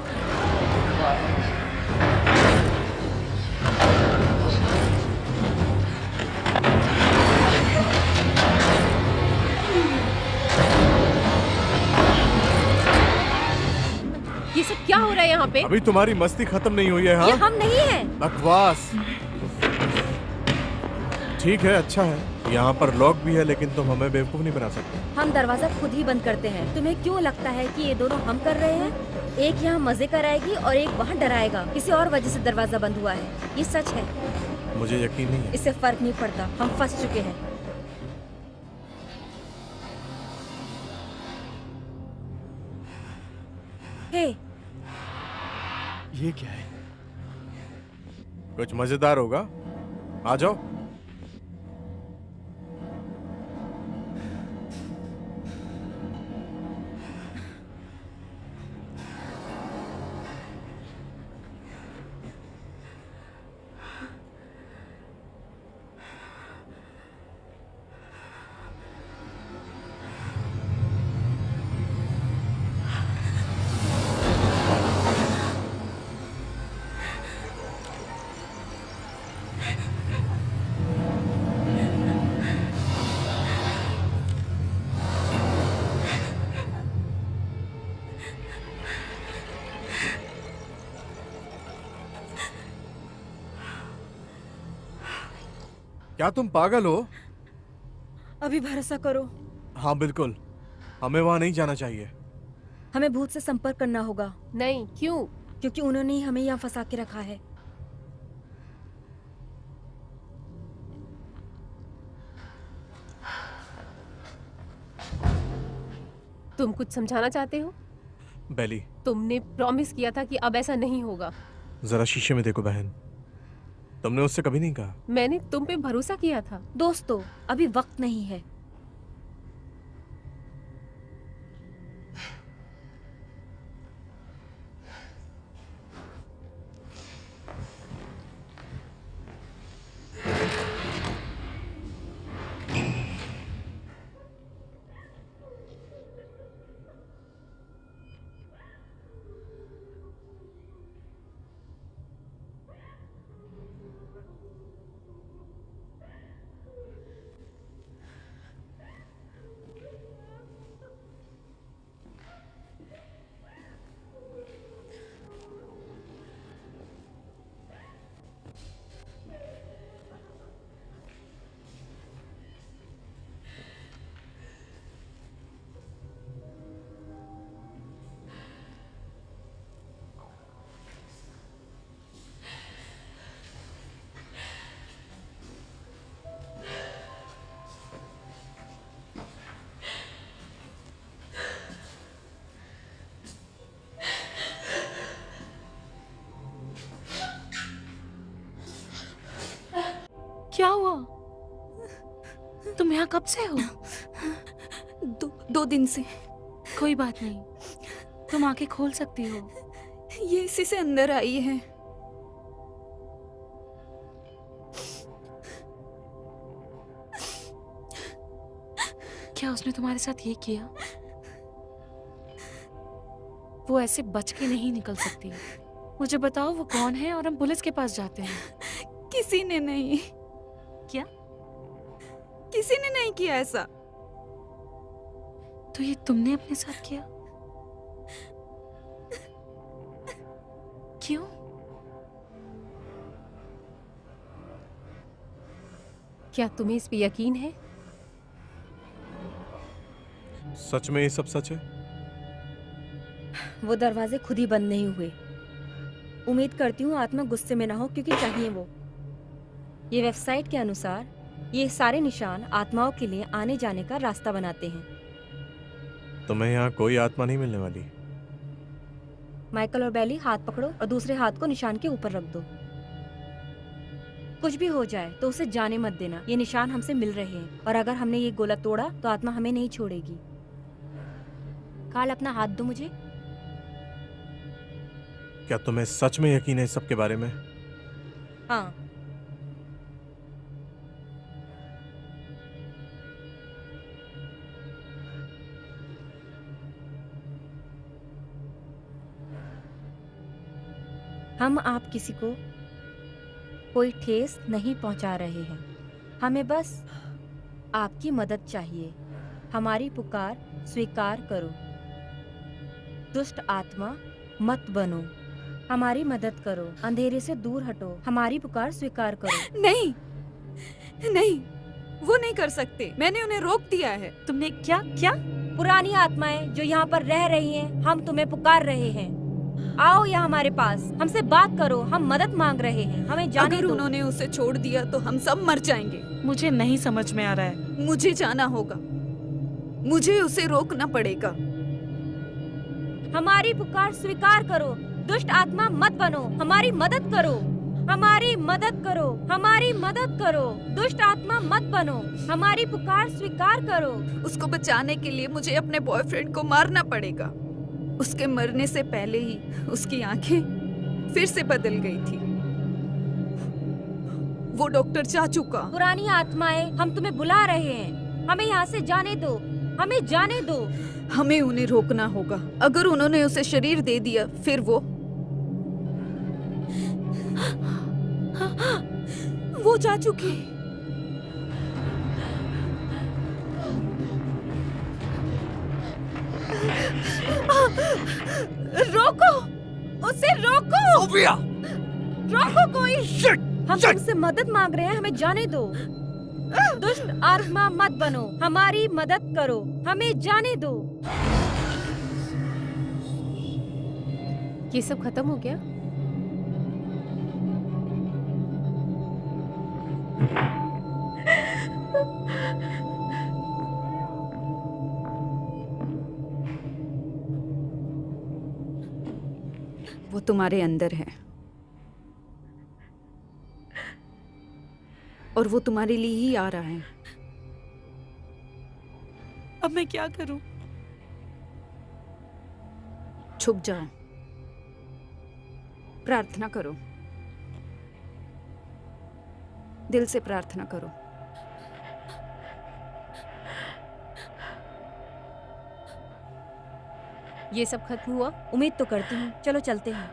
ये सब क्या हो रहा है यहाँ पे? अभी तुम्हारी मस्ती खत्म नहीं हुई है? ये हाँ, हम नहीं हैं। बकवास। ठीक है, अच्छा है। यहाँ पर लॉक भी है, लेकिन तुम हमें बेवकूफ नहीं बना सकते। हम दरवाजा खुद ही बंद करते हैं। तुम्हें क्यों लगता है कि ये दोनों हम कर रहे हैं? एक यहाँ मजे कराएगी और एक वहाँ डराएगा। किसी और वजह से दरवाजा बंद हुआ है, ये सच है। मुझे यकीन नहीं है। इससे फर्क नहीं पड़ता, हम फंस चुके हैं। हे, ये क्या है? कुछ मजेदार होगा, आ जाओ। क्या तुम पागल हो? अभी भरोसा करो, हाँ बिल्कुल, हमें वहां नहीं जाना चाहिए। हमें भूत से संपर्क करना होगा, नहीं, क्यों? क्योंकि उन्होंने ही हमें यहाँ फंसा के रखा है। तुम कुछ समझाना चाहते हो? बेली, तुमने प्रॉमिस किया था कि अब ऐसा नहीं होगा। जरा शीशे में देखो बहन, तुमने उससे कभी नहीं कहा? मैंने तुम पे भरोसा किया था। दोस्तों, अभी वक्त नहीं है। क्या हुआ? तुम यहाँ कब से हो? दो दिन से। कोई बात नहीं, तुम आंखें खोल सकती हो। ये इसी से अंदर आई है। क्या उसने तुम्हारे साथ ये किया? वो ऐसे बच के नहीं निकल सकती। मुझे बताओ वो कौन है और हम पुलिस के पास जाते हैं। किसी ने नहीं। क्या? किसी ने नहीं किया ऐसा। तो ये तुमने अपने साथ किया? क्यों? क्या तुम्हें इस पे यकीन है? सच में ये सब सच है? वो दरवाजे खुद ही बंद नहीं हुए। उम्मीद करती हूँ आत्मा गुस्से में ना हो, क्योंकि चाहिए वो। ये वेबसाइट के अनुसार ये सारे निशान आत्माओं के लिए आने जाने का रास्ता बनाते हैं। तुम्हें यहाँ कोई आत्मा नहीं मिलने वाली। माइकल और बेली, हाथ पकड़ो और दूसरे हाथ को निशान के ऊपर रख दो। कुछ भी हो जाए तो उसे जाने मत देना। ये निशान हमसे मिल रहे हैं और अगर हमने ये गोला तोड़ा तो आत्मा हमें नहीं छोड़ेगी। काल, अपना हाथ दो मुझे। क्या तुम्हें सच में यकीन है इस सब के बारे में? हाँ। हम आप किसी को कोई ठेस नहीं पहुंचा रहे हैं। हमें बस आपकी मदद चाहिए। हमारी पुकार स्वीकार करो। दुष्ट आत्मा मत बनो। हमारी मदद करो। अंधेरे से दूर हटो। हमारी पुकार स्वीकार करो। नहीं, नहीं, वो नहीं कर सकते। मैंने उन्हें रोक दिया है। तुमने क्या क्या? पुरानी आत्माएं जो यहाँ पर रह रही हैं, हम तुम्हें पुकार रहे हैं। आओ यहाँ हमारे पास, हमसे बात करो। हम मदद मांग रहे हैं, हमें जाने अगर दो। उन्होंने उसे छोड़ दिया तो हम सब मर जाएंगे। मुझे नहीं समझ में आ रहा है। मुझे जाना होगा। मुझे उसे रोकना पड़ेगा। हमारी पुकार स्वीकार करो। दुष्ट आत्मा मत बनो। हमारी मदद करो। हमारी मदद करो। हमारी मदद करो। दुष्ट आत्मा मत बनो। हमारी पुकार स्वीकार करो। उसको बचाने के लिए मुझे अपने बॉयफ्रेंड को मारना पड़ेगा। उसके मरने से पहले ही उसकी आंखें फिर से बदल गई थी। वो डॉक्टर चाचू का। पुरानी आत्माएं, हम तुम्हें बुला रहे हैं। हमें यहाँ से जाने दो। हमें जाने दो। हमें उन्हें रोकना होगा। अगर उन्होंने उसे शरीर दे दिया फिर वो चाचू की। रोको, उसे रोको। सोफिया! रोको कोई। हम तुमसे मदद मांग रहे हैं, हमें जाने दो। दुष्ट आत्मा मत बनो, हमारी मदद करो, हमें जाने दो। ये सब खत्म हो गया? वो तुम्हारे अंदर है और वो तुम्हारे लिए ही आ रहा है। अब मैं क्या करूं? छुप जाओ, प्रार्थना करो, दिल से प्रार्थना करो। ये सब खत्म हुआ? उम्मीद तो करती हूँ। चलो चलते हैं।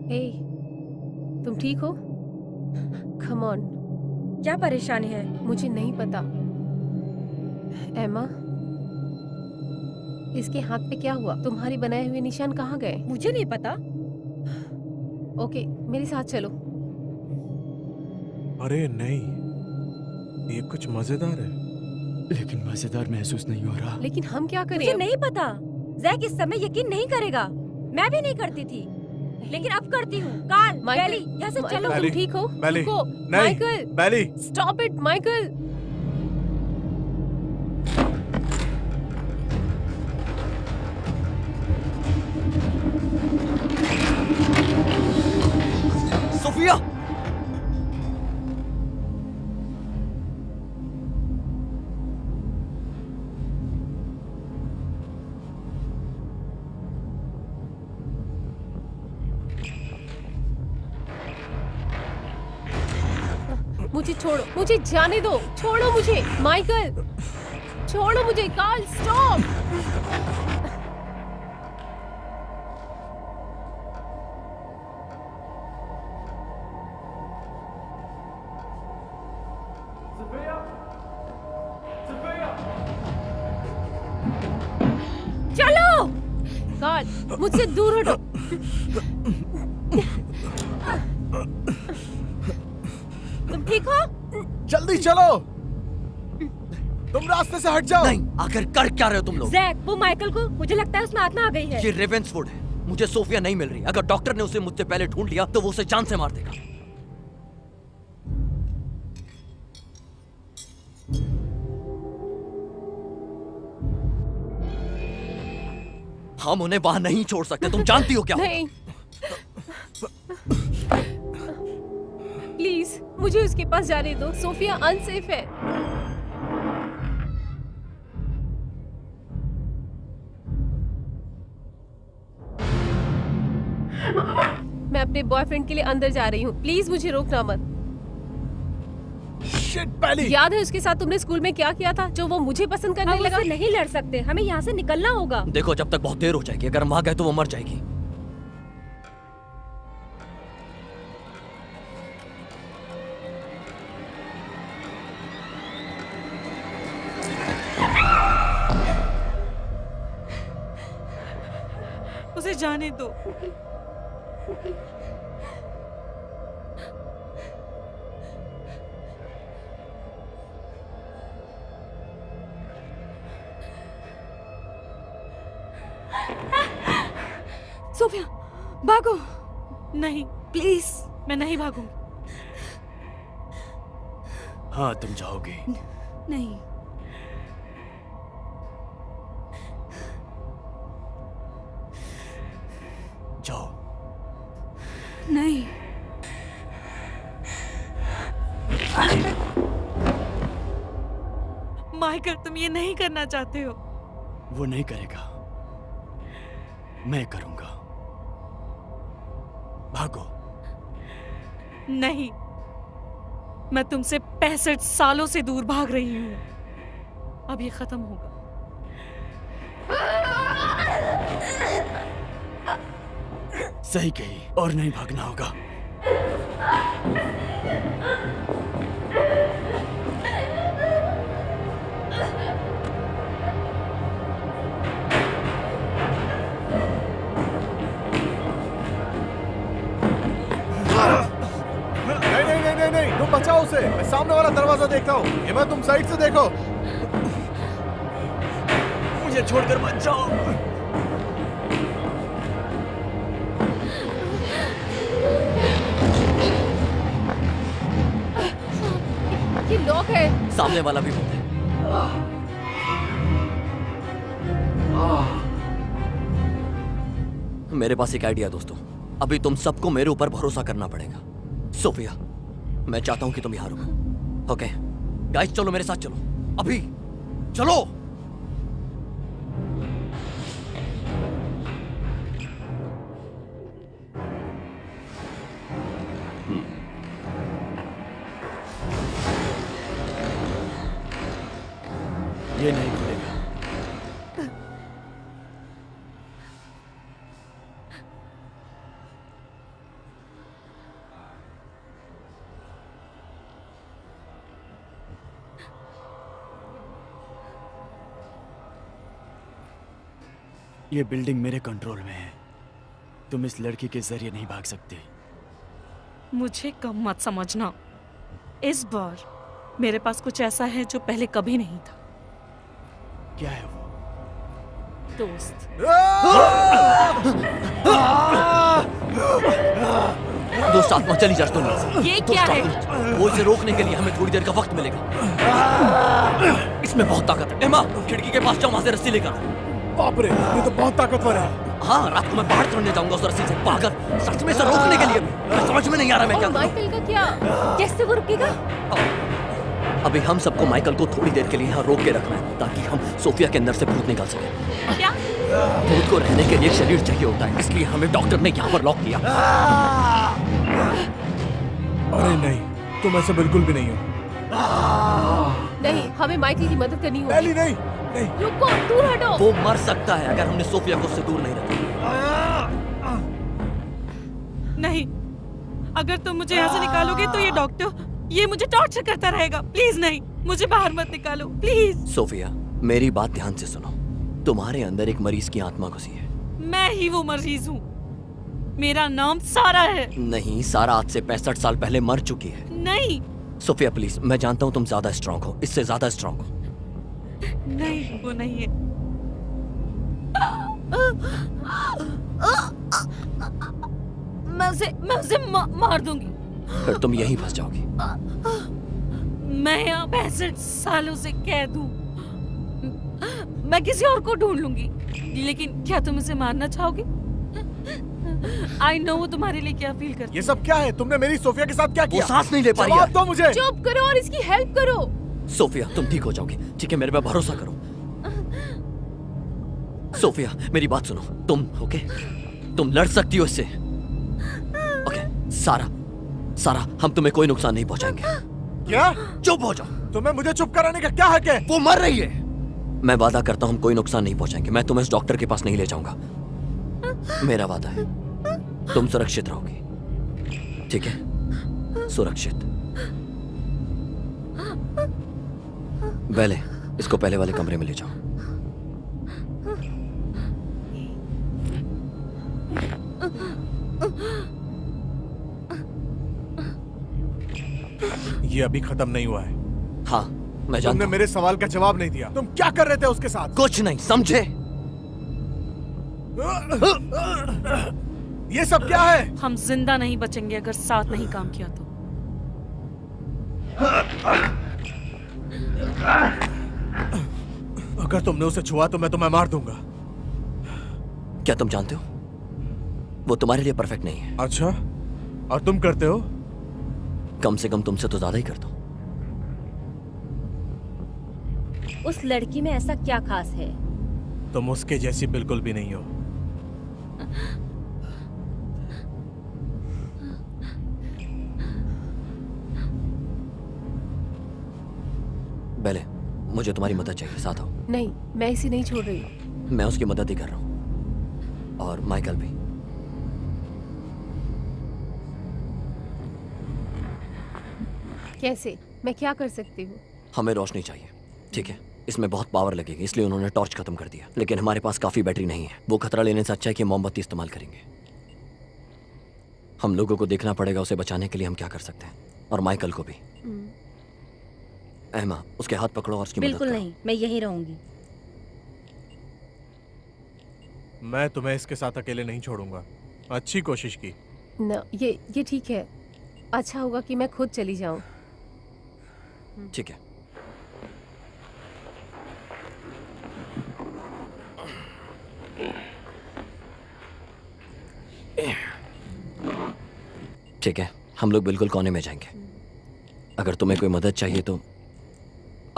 हे, तुम ठीक हो? Come on. क्या परेशानी है? मुझे नहीं पता। एमा, इसके हाथ पे क्या हुआ? तुम्हारे बनाए हुए निशान कहाँ गए? मुझे नहीं पता। ओके, मेरे साथ चलो। अरे नहीं, ये कुछ मजेदार है। लेकिन मजेदार महसूस नहीं हो रहा। लेकिन हम क्या करें? मुझे नहीं पता। जैक इस समय यकीन नहीं करेगा। मैं भी नहीं करती थी, लेकिन अब करती हूँ। कार्ल, माइकल, बेली, यहाँ से चलो। बेली, तुम ठीक हो? बेली, रुको, नहीं, Michael, Bailey. Stop it, Michael. Sophia! मुझे छोड़ो, मुझे जाने दो, छोड़ो मुझे, माइकल, छोड़ो मुझे, कार्ल, स्टॉप। चलो। कार्ल, मुझसे दूर हटो। तुम ठीक हो? जल्दी चलो, तुम रास्ते से हट जाओ। नहीं, आखिर कर क्या रहे हो तुम लोग? जैक, वो माइकल को, मुझे लगता है उसमें आत्मा आ गई है। ये रेवेंसवुड है। मुझे सोफिया नहीं मिल रही। अगर डॉक्टर ने उसे मुझसे पहले ढूंढ लिया तो वो उसे जान से मार देगा। हम उन्हें वहां नहीं छोड़ सकते। तुम जानती हो क्या? नहीं, प्लीज मुझे उसके पास जाने दो। सोफिया अनसेफ है। मैं अपने बॉयफ्रेंड के लिए अंदर जा रही हूँ। प्लीज मुझे रोकना मत। शिट, बेली। याद है उसके साथ तुमने स्कूल में क्या किया था, जो वो मुझे पसंद करने हम लगा? उससे नहीं लड़ सकते, हमें यहाँ से निकलना होगा। देखो, जब तक बहुत देर हो जाएगी, अगर हम वहां गए तो वो मर जाएगी। उसे जाने दो। सोफिया, भागो। नहीं, प्लीज। मैं नहीं भागूंगी। हाँ, तुम जाओगे। नहीं। जाओ। नहीं। माइकल, तुम ये नहीं करना चाहते हो। वो नहीं करेगा, मैं करूंगा। भागो। नहीं, मैं तुमसे 65 सालों से दूर भाग रही हूँ। अब ये खत्म होगा। सही कही, और नहीं भागना होगा। उसे। मैं सामने वाला दरवाजा देखता हूँ। एमा तुम साइड से देखो। मुझे छोड़कर मत जाओ। ये लॉक है। सामने वाला भी बंद है। मेरे पास एक आइडिया दोस्तों। अभी तुम सबको मेरे ऊपर भरोसा करना पड़ेगा। सोफिया, मैं चाहता हूं कि तुम यहां रुको। ओके गाइस, चलो मेरे साथ चलो। अभी चलो। ये नहीं खुलेगा। ये बिल्डिंग मेरे कंट्रोल में है। तुम इस लड़की के जरिए नहीं भाग सकते। मुझे कम मत समझना। इस बार मेरे पास कुछ ऐसा है जो पहले कभी नहीं था। क्या है वो? दोस्त। दोस्त, आत्मा चली जा तुम यहाँ से। ये दोस्त, क्या है? वो इसे रोकने के लिए हमें थोड़ी देर का वक्त मिलेगा। इसमें बहुत ताकत है। एमा, खिड़की के पास जाओ, वहां से रस्सी लेकर आओ। बाप रे, ये तो बहुत ताकतवर है। हाँ, रात को मैं पहाड़ चढ़ने जाऊंगा उस रस्सी से। पागल, सच में इसे रोकने के लिए मैं समझ में नहीं आ रहा मैं क्या और करूं। माइकल का क्या? कैसे वो रुकेगा? अभी हम सबको माइकल को थोड़ी देर के लिए यहाँ रोक के रखना है ताकि हम सोफिया के अंदर से भूत निकाल सकें। क्या? भूत को रहने के लिए एक शरीर चाहिए होता है, इसलिए हमें डॉक्टर ने यहाँ पर लॉक किया। अरे नहीं, तुम ऐसे बिल्कुल भी नहीं हो। नहीं, हमें माइकल की मदद करनी होगी। एली नहीं, नहीं। रुको, दूर हटो। वो मर सकता है अगर हमने सोफिया को उससे दूर नहीं रखा। नहीं, अगर तुम मुझे यहाँ से निकालोगे तो ये डॉक्टर ये मुझे टॉर्चर करता रहेगा। प्लीज नहीं, मुझे बाहर मत निकालो प्लीज। सोफिया, मेरी बात ध्यान से सुनो। तुम्हारे अंदर एक मरीज की आत्मा घुसी है। मैं ही वो मरीज हूँ। मेरा नाम सारा है। नहीं, सारा आज से 65 साल पहले मर चुकी है। नहीं सोफिया प्लीज, मैं जानता हूँ तुम ज्यादा स्ट्रांग हो, इससे ज्यादा स्ट्रांग हो। नहीं, वो नहीं है। मैं उसे मार दूंगी। फिर तुम यहीं फंस जाओगी। मैं यहाँ 65 सालों से कैद हूँ। मैं किसी और को ढूंढ लूंगी, लेकिन क्या तुम उसे मारना चाहोगे? आई नो वो तुम्हारे लिए क्या फील करती है। ये सब क्या है? तुमने मेरी सोफिया के साथ क्या वो किया? सांस नहीं ले पा रही जवाब है। दो मुझे। चुप करो और इसकी हेल्प करो। सोफिया, तुम ठीक हो जाओगे, ठीक है? मेरे पे भरोसा करो। सोफिया, मेरी बात सुनो। तुम ओके? तुम लड़ सकती हो इससे। ओके, सारा, हम तुम्हें कोई नुकसान नहीं पहुंचाएंगे। क्या? चुप हो जाओ। तुम्हें मुझे चुप कराने का क्या हक है? वो मर रही है। मैं वादा करता हूं हम कोई नुकसान नहीं पहुंचाएंगे। मैं तुम्हें इस डॉक्टर के पास नहीं ले जाऊंगा। मेरा वादा है। तुम सुरक्षित रहोगी, ठीक है? सुरक्षित। बेले, इसको पहले वाले कमरे में ले जाओ। ये अभी खत्म नहीं हुआ है। हाँ, मैं जानता तुमने हूं। मेरे सवाल का जवाब नहीं दिया। तुम क्या कर रहे थे उसके साथ? कुछ नहीं, समझे? ये सब क्या है? हम जिंदा नहीं बचेंगे अगर साथ नहीं काम किया तो। अगर तुमने उसे छुआ तो मैं तुम्हें मार दूंगा। क्या तुम जानते हो वो तुम्हारे लिए परफेक्ट नहीं है? अच्छा, और तुम करते हो? कम से कम तुमसे तो ज्यादा ही करता हूं। उस लड़की में ऐसा क्या खास है? तुम उसके जैसी बिल्कुल भी नहीं हो। बेले, मुझे तुम्हारी मदद चाहिए, साथ आओ। नहीं, मैं इसे नहीं छोड़ रही हूँ। मैं उसकी मदद ही कर रहा हूं, और माइकल भी। कैसे? मैं क्या कर सकती हूँ? हमें रोशनी चाहिए, ठीक है? इसमें बहुत पावर लगेगी, इसलिए उन्होंने टॉर्च खत्म कर दिया। लेकिन हमारे पास काफी बैटरी नहीं है। वो खतरा लेने से अच्छा है कि मोमबत्ती इस्तेमाल करेंगे। हम लोगों को देखना पड़ेगा उसे बचाने के लिए हम क्या कर सकते हैं। और माइकल को भी। एमा, उसके हाथ पकड़ो और उसकी मदद बिल्कुल करो। नहीं, मैं यहीं रहूंगी। मैं तुम्हें इसके साथ अकेले नहीं छोड़ूंगा। अच्छी कोशिश की। न, ये ठीक है। अच्छा होगा कि मैं खुद चली जाऊं। ठीक है। ठीक है, हम लोग बिल्कुल कोने में जाएंगे। अगर तुम्हें कोई मदद चाहिए तो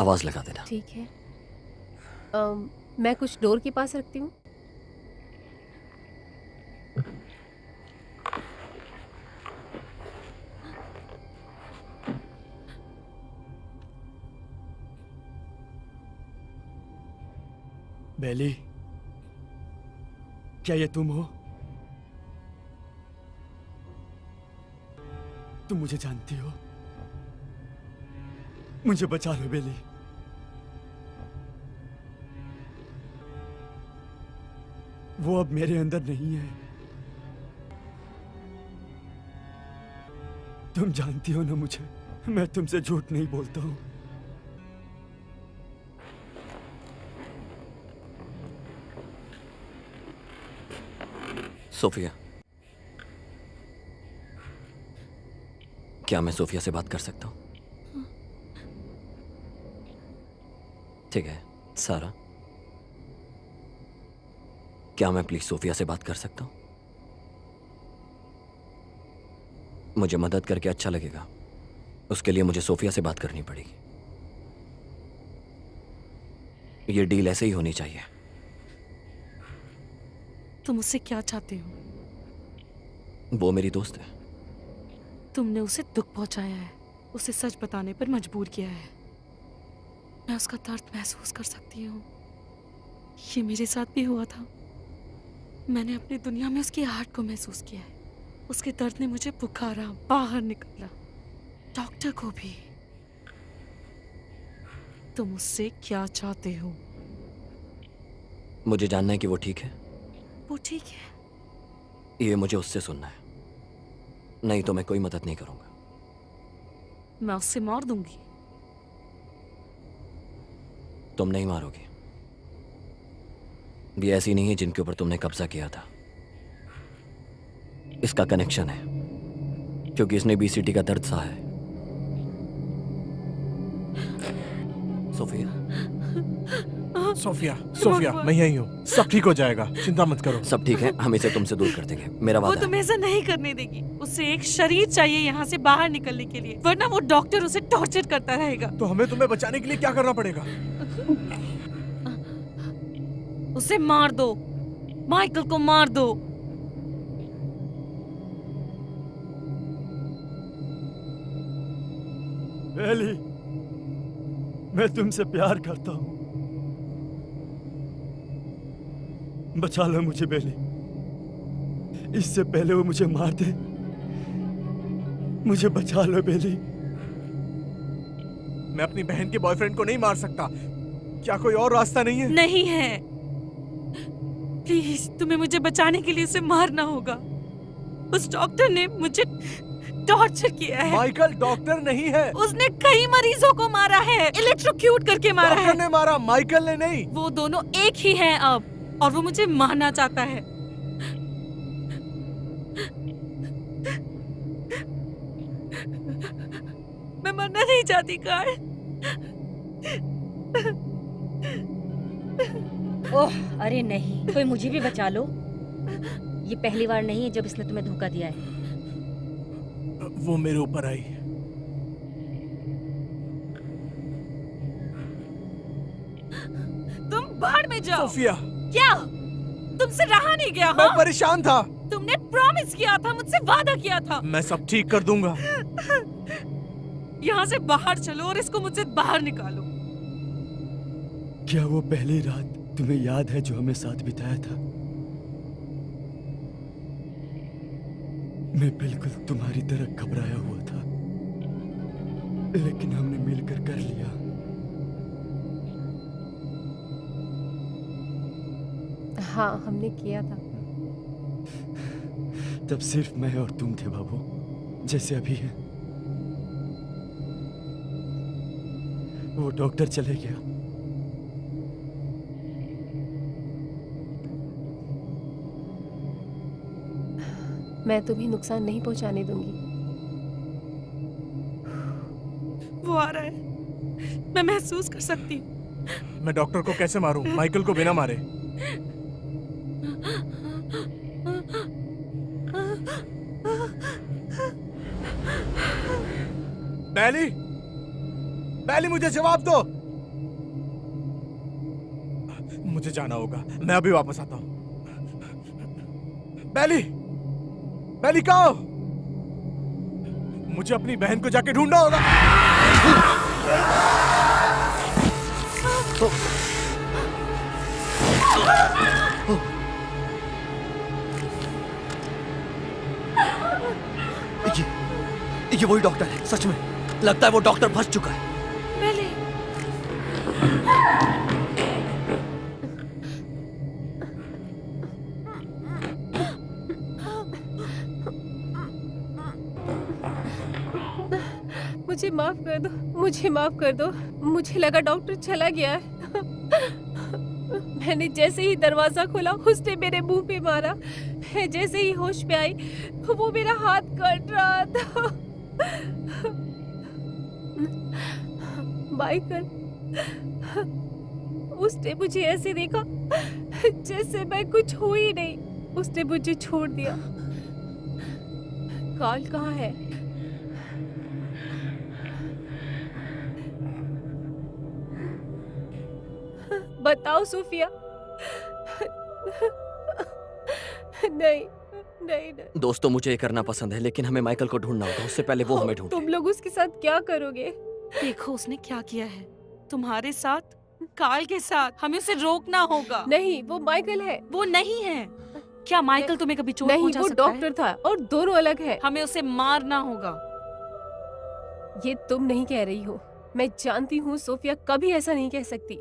आवाज लगा देना। ठीक है। मैं कुछ डोर के पास रखती हूँ। बेली, क्या ये तुम हो? तुम मुझे जानती हो? मुझे बचा लो बेली। वो अब मेरे अंदर नहीं है। तुम जानती हो ना मुझे, मैं तुमसे झूठ नहीं बोलता हूं। सोफिया, क्या मैं सोफिया से बात कर सकता हूँ? ठीक है। सारा, क्या मैं प्लीज सोफिया से बात कर सकता हूँ? मुझे मदद करके अच्छा लगेगा। उसके लिए मुझे सोफिया से बात करनी पड़ेगी। ये डील ऐसे ही होनी चाहिए। तुम उससे क्या चाहते हो? वो मेरी दोस्त है। तुमने उसे दुख पहुंचाया है, उसे सच बताने पर मजबूर किया है। मैं उसका दर्द महसूस कर सकती हूँ। ये मेरे साथ भी हुआ था। मैंने अपनी दुनिया में उसकी आहट को महसूस किया है। उसके दर्द ने मुझे पुकारा, बाहर निकाला, डॉक्टर को भी। तुम उससे क्या चाहते हो? मुझे जानना है कि वो ठीक है। वो ठीक है। ये मुझे उससे सुनना है, नहीं तो मैं कोई मदद नहीं करूंगा। मैं उससे मार दूंगी। तुम नहीं मारोगे। ये ऐसी नहीं है जिनके ऊपर तुमने कब्जा किया था। इसका कनेक्शन है, क्योंकि इसने बीसीटी का दर्द सहा है। सोफिया, सोफिया, सोफिया, मैं यही हूँ। सब ठीक हो जाएगा, चिंता मत करो। सब ठीक है। हम इसे तुमसे दूर कर देंगे, मेरा वो वादा है। तुम्हें ऐसा नहीं करने देगी। उसे एक शरीर चाहिए यहाँ से बाहर निकलने के लिए, वरना वो डॉक्टर उसे टॉर्चर करता रहेगा। तो हमें तुम्हें बचाने के लिए क्या करना पड़ेगा? उसे मार दो, माइकल को मार दो। बेली, मैं तुमसे प्यार करता हूं। बचा लो मुझे बेली, इससे पहले वो मुझे मार दे। मुझे बचा लो बेली। मैं अपनी बहन के बॉयफ्रेंड को नहीं मार सकता। क्या कोई और रास्ता नहीं है? नहीं है। प्लीज, तुम्हें मुझे बचाने के लिए उसे मारना होगा। उस डॉक्टर ने मुझे टॉर्चर किया है। माइकल डॉक्टर नहीं है। उसने कई मरीजों को मारा है, इलेक्ट्रोक्यूट करके मारा डॉक्टर है। ने मारा, माइकल ने नहीं। वो दोनों एक ही हैं अब, और वो मुझे मारना चाहता है। मैं मरना नहीं चाहती कार्ल। ओह, अरे नहीं, कोई मुझे भी बचा लो। ये पहली बार नहीं है जब इसने तुम्हें धोखा दिया है। वो मेरे ऊपर आई। तुम बाहर में जाओ। सोफिया, क्या तुमसे रहा नहीं गया? मैं हाँ? परेशान था। तुमने प्रॉमिस किया था, मुझसे वादा किया था। मैं सब ठीक कर दूंगा। यहाँ से बाहर चलो और इसको मुझसे बाहर निकालो। क्या वो पहली रात तुम्हें याद है जो हमें साथ बिताया था? मैं बिल्कुल तुम्हारी तरह घबराया हुआ था, लेकिन हमने मिलकर कर लिया। हाँ, हमने किया था। तब सिर्फ मैं और तुम थे बाबू, जैसे अभी है। वो डॉक्टर चले गया। मैं तुम्हें नुकसान नहीं पहुंचाने दूंगी। वो आ रहा है, मैं महसूस कर सकती हूँ। मैं डॉक्टर को कैसे मारूं, माइकल को बिना मारे? बैली, बैली मुझे जवाब दो। मुझे जाना होगा, मैं अभी वापस आता हूं। बैली, बैली कहाँ हो? मुझे अपनी बहन को जाके ढूंढना होगा। ये वही डॉक्टर है, सच में लगता है वो डॉक्टर फंस चुका है। पहले मुझे माफ कर दो, मुझे माफ कर दो। मुझे लगा डॉक्टर चला गया है। मैंने जैसे ही दरवाजा खोला उसने मेरे मुंह पे मारा। मैं जैसे ही होश में आई वो मेरा हाथ काट रहा था। माइकल, उसने मुझे ऐसे देखा जैसे मैं कुछ हूं ही नहीं। उसने मुझे छोड़ दिया। कार्ल कहाँ है? बताओ सोफिया। नहीं नहीं नहीं। दोस्तों, मुझे ये करना पसंद है, लेकिन हमें माइकल को ढूंढना होगा। उससे पहले वो हमें ढूंढे। तुम लोग उसके साथ क्या करोगे? देखो उसने क्या किया है तुम्हारे साथ, कार्ल के साथ। हमें उसे रोकना होगा। नहीं, वो माइकल है। वो नहीं है। क्या माइकल तुम्हें कभी चोट नहीं, पहुंचा वो सकता है? डॉक्टर था और दोनों अलग है। हमें उसे मारना होगा। ये तुम नहीं कह रही हो। मैं जानती हूँ सोफिया कभी ऐसा नहीं कह सकती।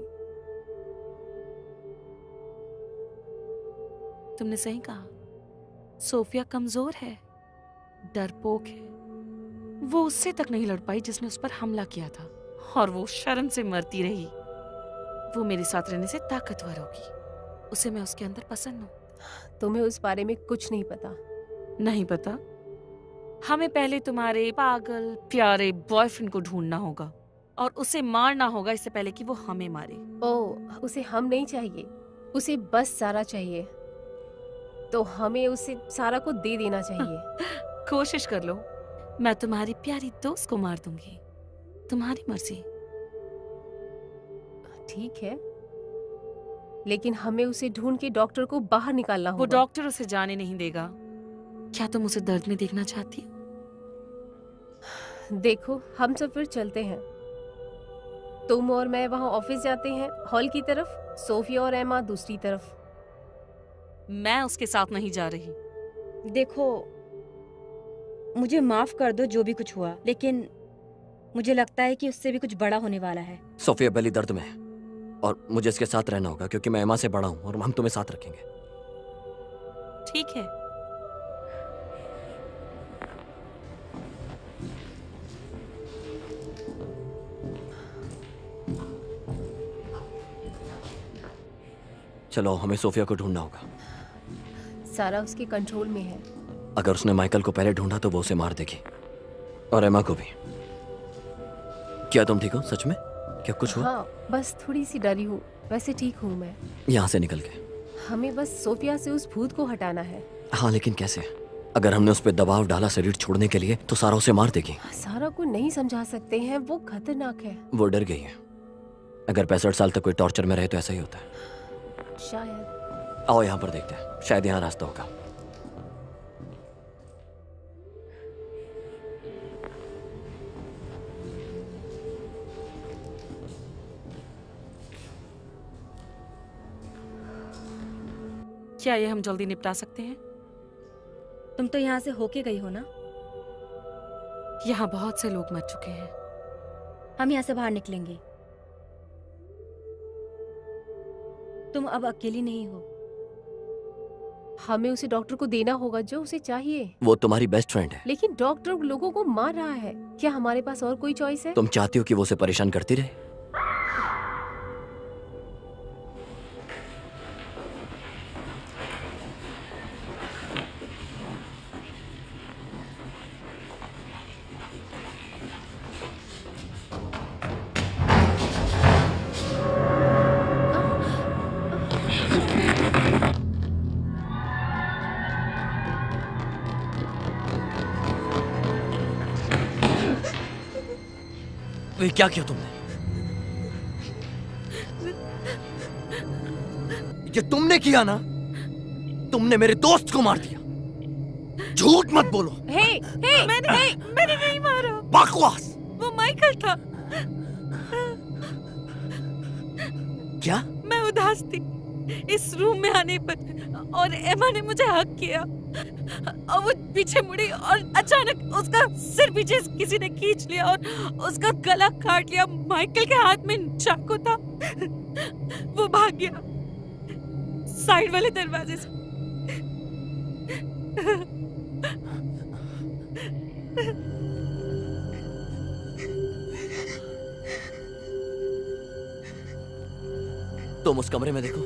तुमने सही कहा। सोफिया कमजोर है, डरपोक है। वो उससे तक नहीं लड़ पाई जिसने उस पर हमला किया था, और वो शर्म से मरती रही। वो मेरे साथ रहने से ताकतवर होगी। उसे मैं उसके अंदर पसंद हूँ। तुम्हें उस बारे में कुछ नहीं पता। नहीं पता? हमें पहले तुम्हारे पागल प्यारे बॉयफ्रेंड को ढूंढना होगा और उसे मारना होगा इससे पहले कि वो हमें मारे। ओह, उसे हम नहीं चाहिए, उसे बस सारा चाहिए। तो हमें उसे सारा को दे देना चाहिए। कोशिश कर लो, मैं तुम्हारी प्यारी दोस्त को मार दूंगी। तुम्हारी मर्जी। ठीक है, लेकिन हमें उसे ढूंढ के डॉक्टर को बाहर निकालना वो होगा। डॉक्टर उसे जाने नहीं देगा। क्या तुम उसे दर्द में देखना चाहती हो? देखो, हम सब फिर चलते हैं। तुम और मैं वहाँ ऑफिस जाते हैं, हॉल की तरफ। सोफिया और एमा दूसरी तरफ। मैं उसके साथ नहीं जा रही। देखो, मुझे माफ कर दो जो भी कुछ हुआ, लेकिन मुझे लगता है कि उससे भी कुछ बड़ा होने वाला है। सोफिया बेली दर्द में है और मुझे इसके साथ रहना होगा क्योंकि मैं एमा से बड़ा हूँ और हम तुम्हें साथ रखेंगे। ठीक है। चलो, हमें सोफिया को ढूंढना होगा। सारा उसके कंट्रोल में है। अगर उसने माइकल को पहले ढूंढा तो वो उसे मार देगी, और एमा को भी। क्या तुम ठीक हो सच में? क्या कुछ हुआ? हाँ, बस थोड़ी सी डरी हूँ, वैसे ठीक हूँ मैं। यहाँ से निकल के। हमें बस सोफिया से उस भूत को हटाना है। हाँ, लेकिन कैसे? अगर हमने उस पर दबाव डाला शरीर छोड़ने के लिए तो सारा उसे मार देगी। सारा को नहीं समझा सकते हैं, वो खतरनाक है। वो डर गई है। अगर 65 साल तक कोई टॉर्चर में रहे तो ऐसा ही होता है। शायद। आओ यहाँ पर देखते हैं, शायद यहाँ रास्ता होगा। क्या ये हम जल्दी निपटा सकते हैं? तुम तो यहाँ से होके गई हो ना? यहाँ बहुत से लोग मर चुके हैं। हम यहाँ से बाहर निकलेंगे। तुम अब अकेली नहीं हो। हमें उसे डॉक्टर को देना होगा जो उसे चाहिए। वो तुम्हारी बेस्ट फ्रेंड है। लेकिन डॉक्टर लोगों को मार रहा है। क्या हमारे पास और कोई चॉइस है? तुम चाहती हो कि वो उसे परेशान करती रहे? ये क्या किया तुमने? ये तुमने किया ना? तुमने मेरे दोस्त को मार दिया। झूठ मत बोलो। हे हे मैंने नहीं मारा। बकवास। वो माइकल था। क्या? मैं उदास थी इस रूम में आने पर और एमा ने मुझे हक किया और वो पीछे मुड़ी और अचानक उसका सिर पीछे किसी ने खींच लिया और उसका गला काट लिया। माइकल के हाथ में चाकू था। वो भाग गया साइड वाले दरवाजे से। तुम उस कमरे में देखो,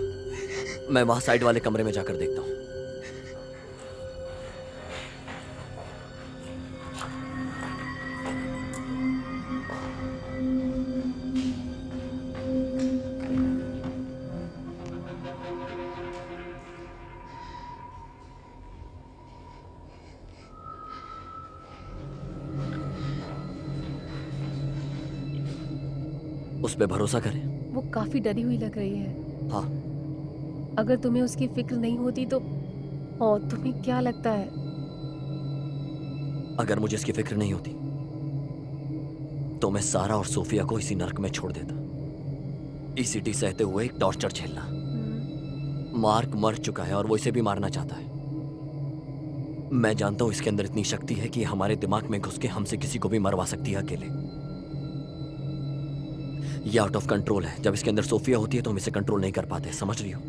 मैं वहां साइड वाले कमरे में जाकर देखता हूं। उस पे भरोसा करें? वो काफी डरी हुई लग रही है। हाँ। अगर तुम्हें उसकी फिक्र नहीं होती तो और तुम्हें क्या लगता है? अगर मुझे इसकी फिक्र नहीं होती तो मैं सारा और सोफिया को इसी नर्क में छोड़ देता। ईसीटी सहते हुए एक टॉर्चर झेलना। मार्क मर चुका है और वो इसे भी मारना चाहता है। मैं जानता हूं इसके अंदर इतनी शक्ति है कि हमारे दिमाग में घुस के हमसे किसी को भी मरवा सकती है अकेले। ये आउट ऑफ कंट्रोल है। जब इसके अंदर सोफिया होती है तो हम इसे कंट्रोल नहीं कर पाते। समझ रही हो?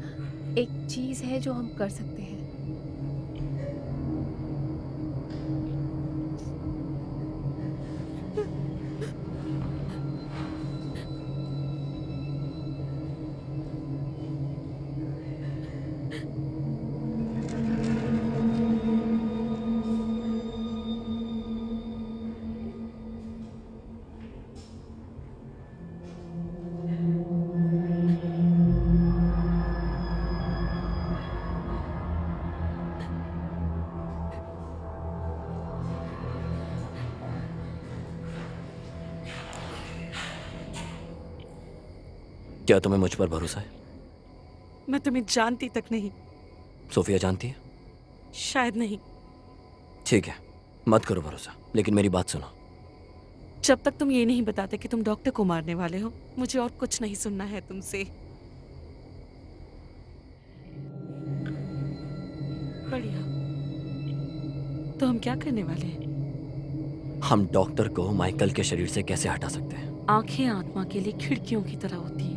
एक चीज है जो हम कर सकते हैं। क्या तुम्हें मुझ पर भरोसा है? मैं तुम्हें जानती तक नहीं। सोफिया जानती है? शायद नहीं। ठीक है, मत करो भरोसा, लेकिन मेरी बात सुनो। जब तक तुम ये नहीं बताते कि तुम डॉक्टर को मारने वाले हो, मुझे और कुछ नहीं सुनना है तुमसे। बढ़िया। तो हम क्या करने वाले हैं? हम डॉक्टर को माइकल के शरीर से कैसे हटा सकते हैं? आंखें आत्मा के लिए खिड़कियों की तरह होती हैं।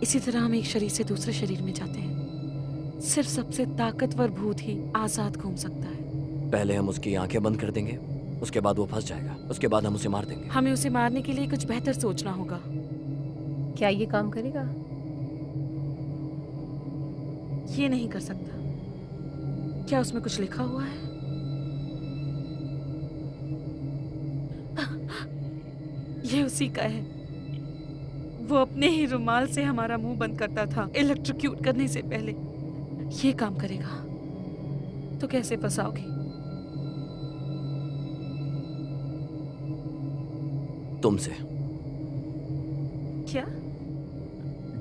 इसी तरह हम एक शरीर से दूसरे शरीर में जाते हैं। सिर्फ सबसे ताकतवर भूत ही आजाद घूम सकता है। पहले हम उसकी आंखें बंद कर देंगे, उसके बाद वो फंस जाएगा, उसके बाद हम उसे मार देंगे। हमें उसे मारने के लिए कुछ बेहतर सोचना होगा। क्या ये काम करेगा? ये नहीं कर सकता। क्या उसमें कुछ लिखा हुआ है? ये उसी का है। वो अपने ही रुमाल से हमारा मुंह बंद करता था इलेक्ट्रोक्यूट करने से पहले। ये काम करेगा तो कैसे फंसाओगे? तुमसे। क्या?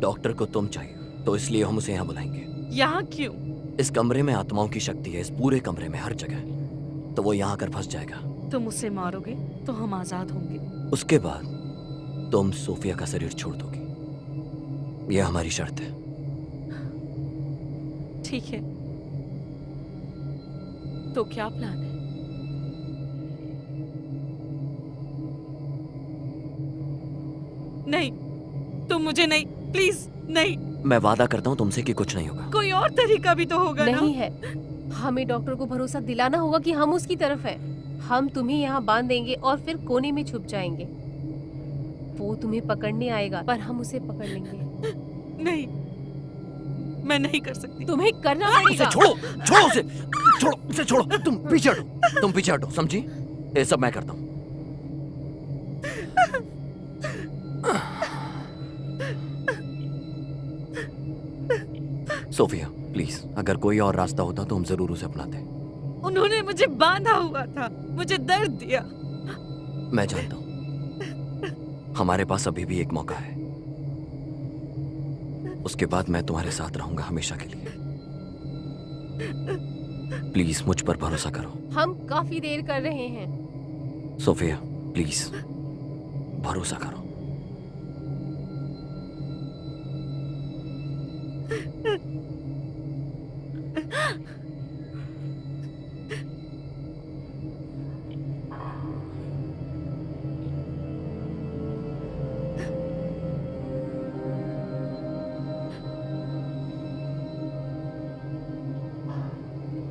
डॉक्टर को तुम चाहिए, तो इसलिए हम उसे यहाँ बुलाएंगे। यहाँ क्यों? इस कमरे में आत्माओं की शक्ति है, इस पूरे कमरे में, हर जगह। तो वो यहाँ आकर फंस जाएगा। तुम उसे मारोगे तो हम आजाद होंगे। उसके बाद तुम सोफिया का शरीर छोड़ दोगी। यह हमारी शर्त है। ठीक है, तो क्या प्लान है? नहीं, तुम मुझे नहीं, प्लीज नहीं। मैं वादा करता हूँ तुमसे कि कुछ नहीं होगा। कोई और तरीका भी तो होगा ना? नहीं है। हमें डॉक्टर को भरोसा दिलाना होगा कि हम उसकी तरफ हैं। हम तुम्हें यहाँ बांध देंगे और फिर कोने में छुप जाएंगे। वो तुम्हें पकड़ने आएगा पर हम उसे पकड़ लेंगे। नहीं, मैं नहीं कर सकती। तुम्हें करना उसे पड़ेगा। छोड़ो, छोड़ो उसे, छोड़ो उसे, छोड़ो। तुम पीछे हटो, तुम पीछे हटो, समझी? ये सब मैं करता हूँ। सोफिया प्लीज, अगर कोई और रास्ता होता तो हम जरूर उसे अपनाते। उन्होंने मुझे बांधा हुआ था, मुझे दर्द दिया। मैं जानता हूँ, हमारे पास अभी भी एक मौका है। उसके बाद मैं तुम्हारे साथ रहूंगा हमेशा के लिए। प्लीज मुझ पर भरोसा करो। हम काफी देर कर रहे हैं। सोफिया प्लीज भरोसा करो।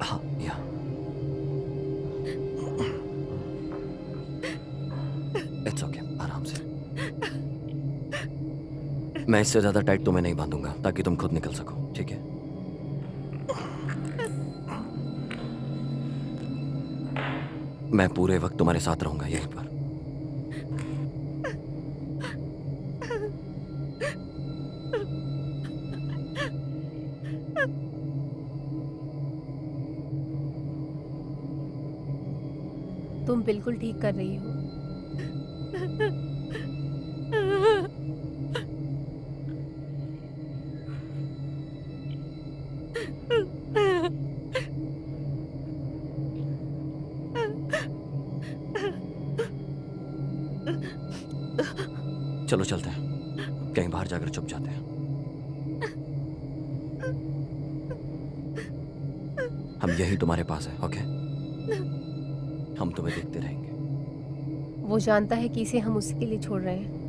हाँ या इट्स ओके, आराम से। मैं इससे ज्यादा टाइट तुम्हें नहीं बांधूंगा ताकि तुम खुद निकल सको, ठीक है? मैं पूरे वक्त तुम्हारे साथ रहूंगा यहीं पर। तुम बिल्कुल ठीक कर रही हो। चलो चलते हैं, कहीं बाहर जाकर छुप जाते हैं। हम यही तुम्हारे पास है, ओके? हम तुम्हें देखते रहेंगे। वो जानता है कि इसे हम उसके लिए छोड़ रहे हैं।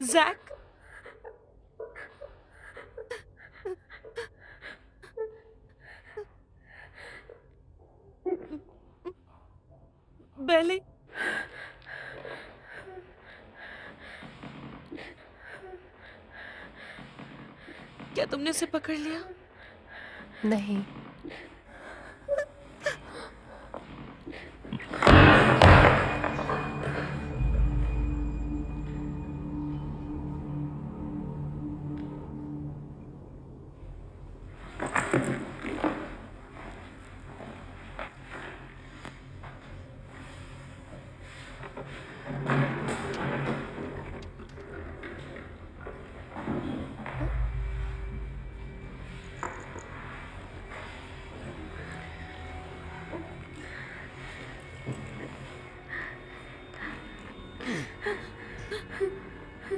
जैक, बेली, क्या तुमने उसे पकड़ लिया? नहीं,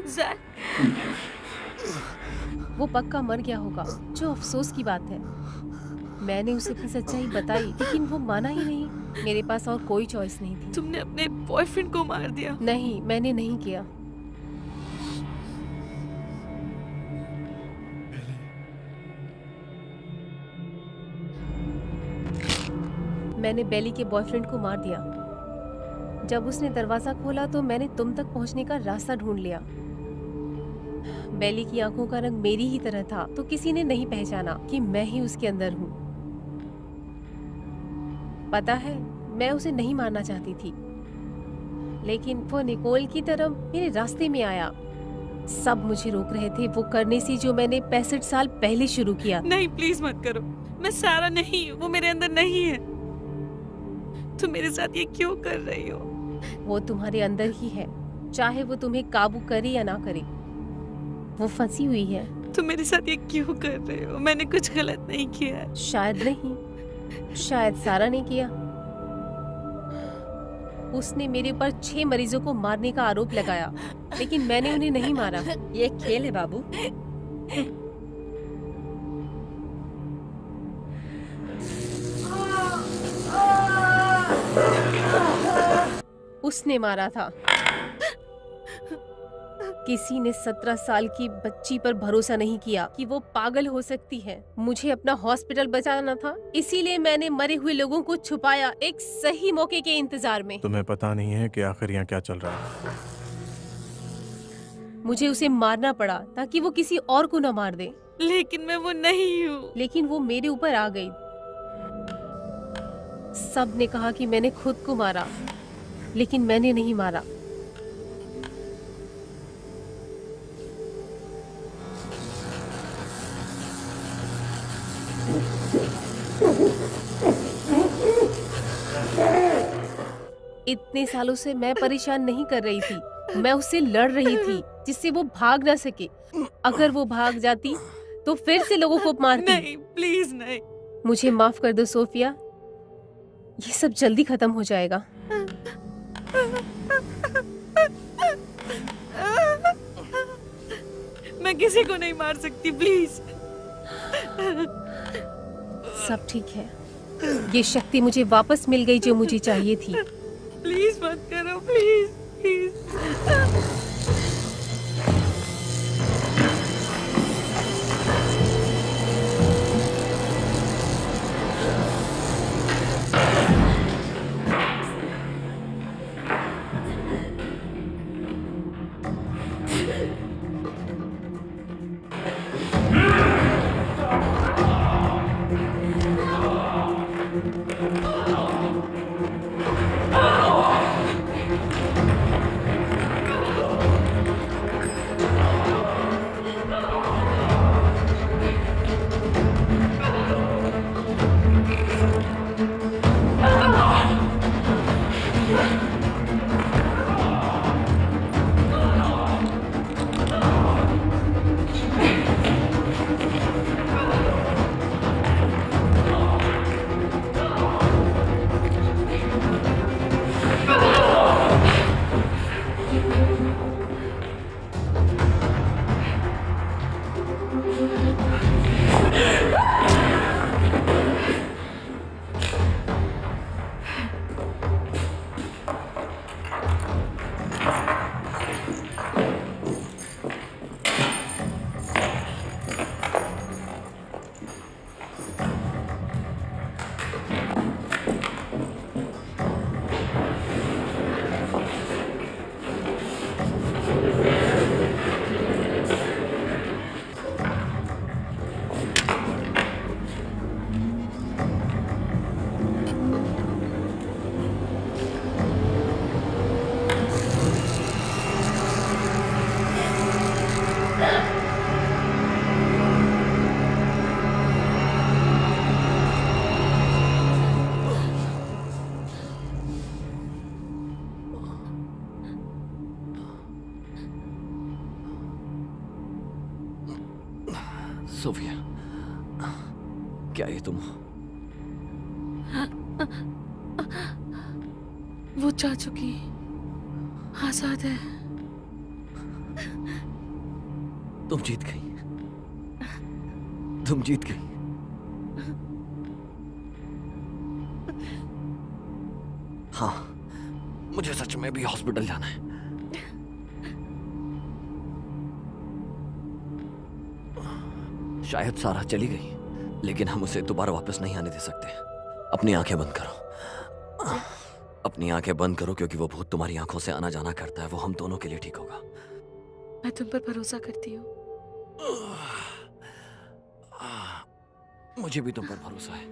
जैक, वो पक्का मर गया होगा, जो अफसोस की बात है। मैंने उसे अपनी सच्चाई बताई, लेकिन वो माना ही नहीं। मेरे पास और कोई चॉइस नहीं थी। तुमने अपने बॉयफ्रेंड को मार दिया। नहीं, मैंने नहीं किया। मैंने बेली के बॉयफ्रेंड को मार दिया। जब उसने दरवाजा खोला तो मैंने तुम तक पहुंचने का रास्ता ढूंढ लिया। बेली की आंखों का रंग मेरी ही तरह था, तो किसी ने नहीं पहचाना कि मैं ही उसके अंदर हूँ। पता है, मैं उसे नहीं मारना चाहती थी, लेकिन वो निकोल की तरह मेरे रास्ते में आया। सब मुझे रोक रहे थे वो करने से जो मैंने 65 साल पहले शुरू किया। नहीं, प्लीज मत करो। मैं सारा नहीं, वो मेरे अंदर नहीं है। तुम मेरे साथ ये क्यों कर रही हो? वो तुम्हारे अंदर ही है, चाहे वो तुम्हें काबू करे या ना करे। वो फंसी हुई है। तुम मेरे साथ ये क्यों कर रहे हो? मैंने कुछ गलत नहीं किया है। शायद नहीं, शायद सारा ने किया। उसने मेरे ऊपर 6 मरीजों को मारने का आरोप लगाया, लेकिन मैंने उन्हें नहीं मारा। ये एक खेल है बाबू। उसने मारा था। किसी ने 17 साल की बच्ची पर भरोसा नहीं किया कि वो पागल हो सकती है। मुझे अपना हॉस्पिटल बचाना था, इसीलिए मैंने मरे हुए लोगों को छुपाया, एक सही मौके के इंतजार में। तुम्हें पता नहीं है कि आखिर यहाँ क्या चल रहा है। मुझे उसे मारना पड़ा ताकि वो किसी और को न मार दे, लेकिन मैं वो नहीं हूँ। लेकिन वो मेरे ऊपर आ गई। सब ने कहा कि मैंने खुद को मारा, लेकिन मैंने नहीं मारा। इतने सालों से मैं परेशान नहीं कर रही थी, मैं उससे लड़ रही थी जिससे वो भाग ना सके। अगर वो भाग जाती तो फिर से लोगों को मारती। नहीं, प्लीज नहीं। मुझे माफ कर दो सोफिया, ये सब जल्दी खत्म हो जाएगा। मैं किसी को नहीं मार सकती, प्लीज। सब ठीक है, ये शक्ति मुझे वापस मिल गई जो मुझे चाहिए थी। प्लीज मत करो, प्लीज प्लीज। सोफिया, क्या ये तुम? वो जा चुकी, आजाद है। तुम जीत गई, तुम जीत गई। हाँ, मुझे सच में भी हॉस्पिटल जाना है। शायद सारा चली गई, लेकिन हम उसे दोबारा वापस नहीं आने दे सकते। अपनी आंखें बंद करो, अपनी आंखें बंद करो, क्योंकि वो भूत तुम्हारी आंखों से आना जाना करता है। वो हम दोनों के लिए ठीक होगा। मैं तुम पर भरोसा करती हूँ। मुझे भी तुम पर भरोसा है।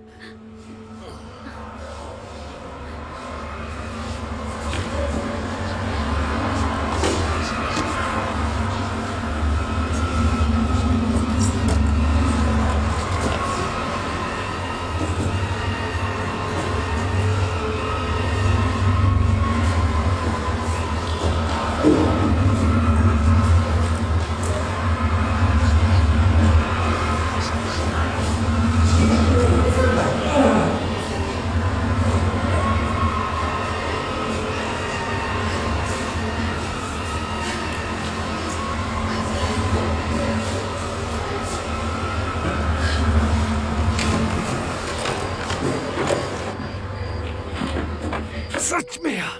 सच में यार,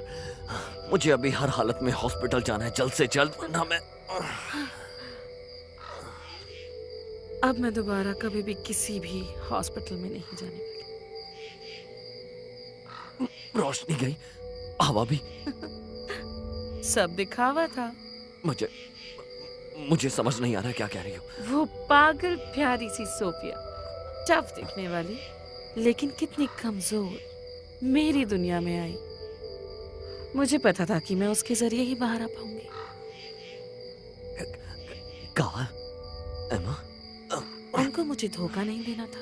मुझे अभी हर हालत में हॉस्पिटल जाना है, जल्द से जल्द, वरना मैं अब मैं दोबारा कभी भी किसी भी हॉस्पिटल में नहीं जाने वाली। रोशनी गई, हवा भी। सब दिखावा था। मुझे समझ नहीं आ रहा क्या कह रही हो। वो पागल प्यारी सी सोफिया, टफ दिखने वाली, लेकिन कितनी कमजोर, मेरी दुनिया में आई। मुझे पता था कि मैं उसके जरिए ही बाहर आ पाऊंगी। कहा एमा? उनको मुझे धोखा नहीं देना था।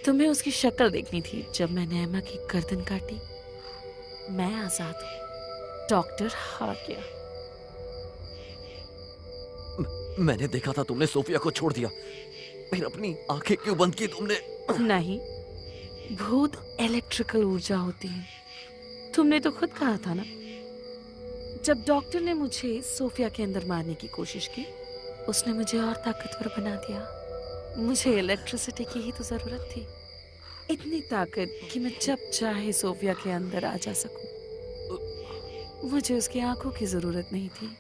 तुम्हें उसकी शक्ल देखनी थी जब मैंने एमा की गर्दन काटी। मैं आजाद हूँ। डॉक्टर हार गया। मैंने देखा था तुमने सोफिया को छोड़ दिया, फिर अपनी आंखें क्यों बंद की तुमने? नहीं, भूत इलेक्ट्रिकल ऊर्जा होती है। तुमने तो खुद कहा था ना, जब डॉक्टर ने मुझे सोफिया के अंदर मारने की कोशिश की, उसने मुझे और ताकतवर बना दिया। मुझे इलेक्ट्रिसिटी की ही तो जरूरत थी, इतनी ताकत कि मैं जब चाहे सोफिया के अंदर आ जा सकूं। मुझे उसकी आंखों की जरूरत नहीं थी।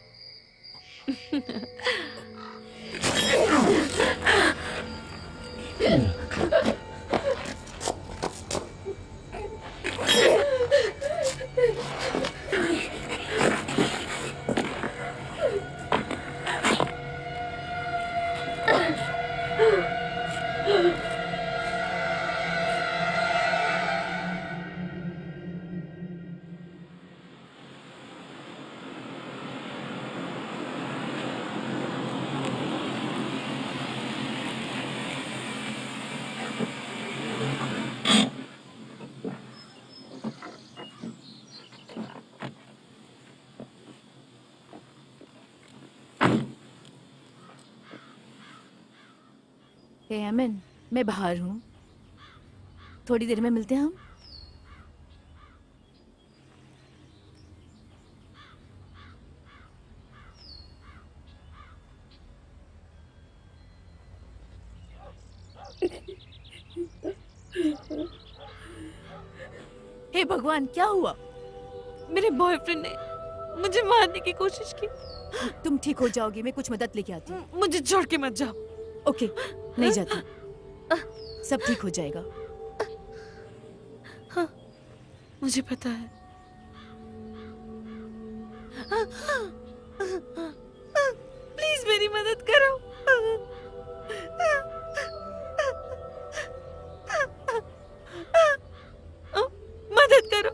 हे अमन, मैं बाहर हूँ, थोड़ी देर में मिलते हैं हम। हे भगवान, क्या हुआ? मेरे बॉयफ्रेंड ने मुझे मारने की कोशिश की। तुम ठीक हो जाओगी, मैं कुछ मदद लेके आती हूँ। मुझे छोड़ के मत जाओ। ओके, नहीं जाती, सब ठीक हो जाएगा। हाँ, मुझे पता है। प्लीज मेरी मदद करो। मदद करो।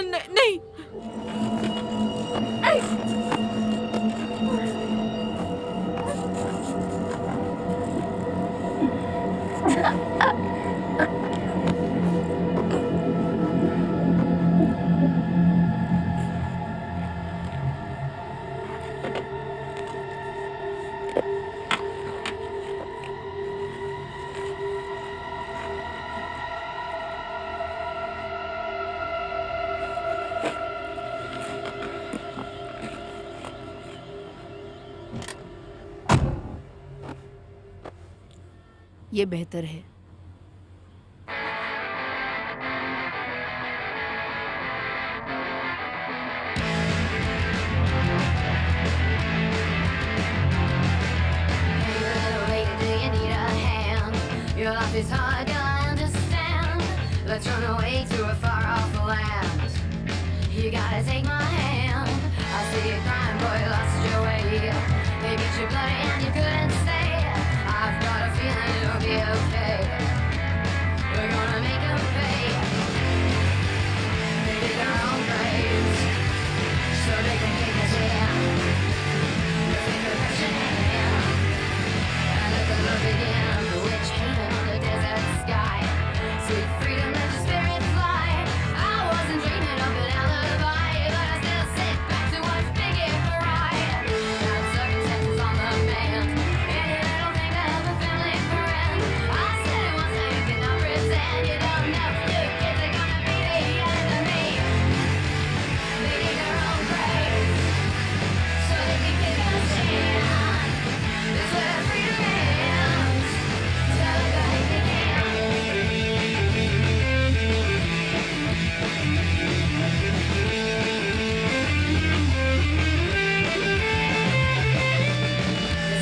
नहीं। ये बेहतर है। Your life is hard, I understand. Let's run away to a far off land. You gotta take my hand. I see you crying, boy, lost your way. They beat you bloody and you couldn't stay. I've got a feeling it'll be okay. We're gonna make them pay. They dig their own graves, so they can kick us in. Let's make a question and let the love begin. The witch haven on the desert sky. Sweet freedom, let your spirit fly. I wasn't dreaming of an alibi, but I still sit back to watch Biggie fry. Now circumstances on the mend. Any little thing to help a family friend. I said it once, now you cannot pretend you don't know. You kids are gonna be the enemy. They dig their own graves, so they can kick us in. This where freedom ends. Tell it the hate they can.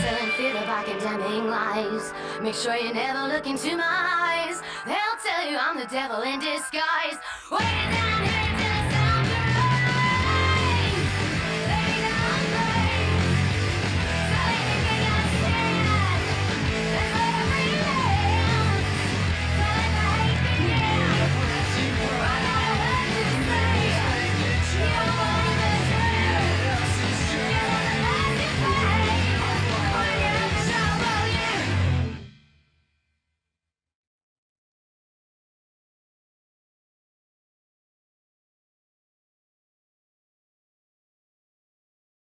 Selling theater by condemning lies. Make sure you never look into my eyes. They'll tell you I'm the devil in disguise. Way down.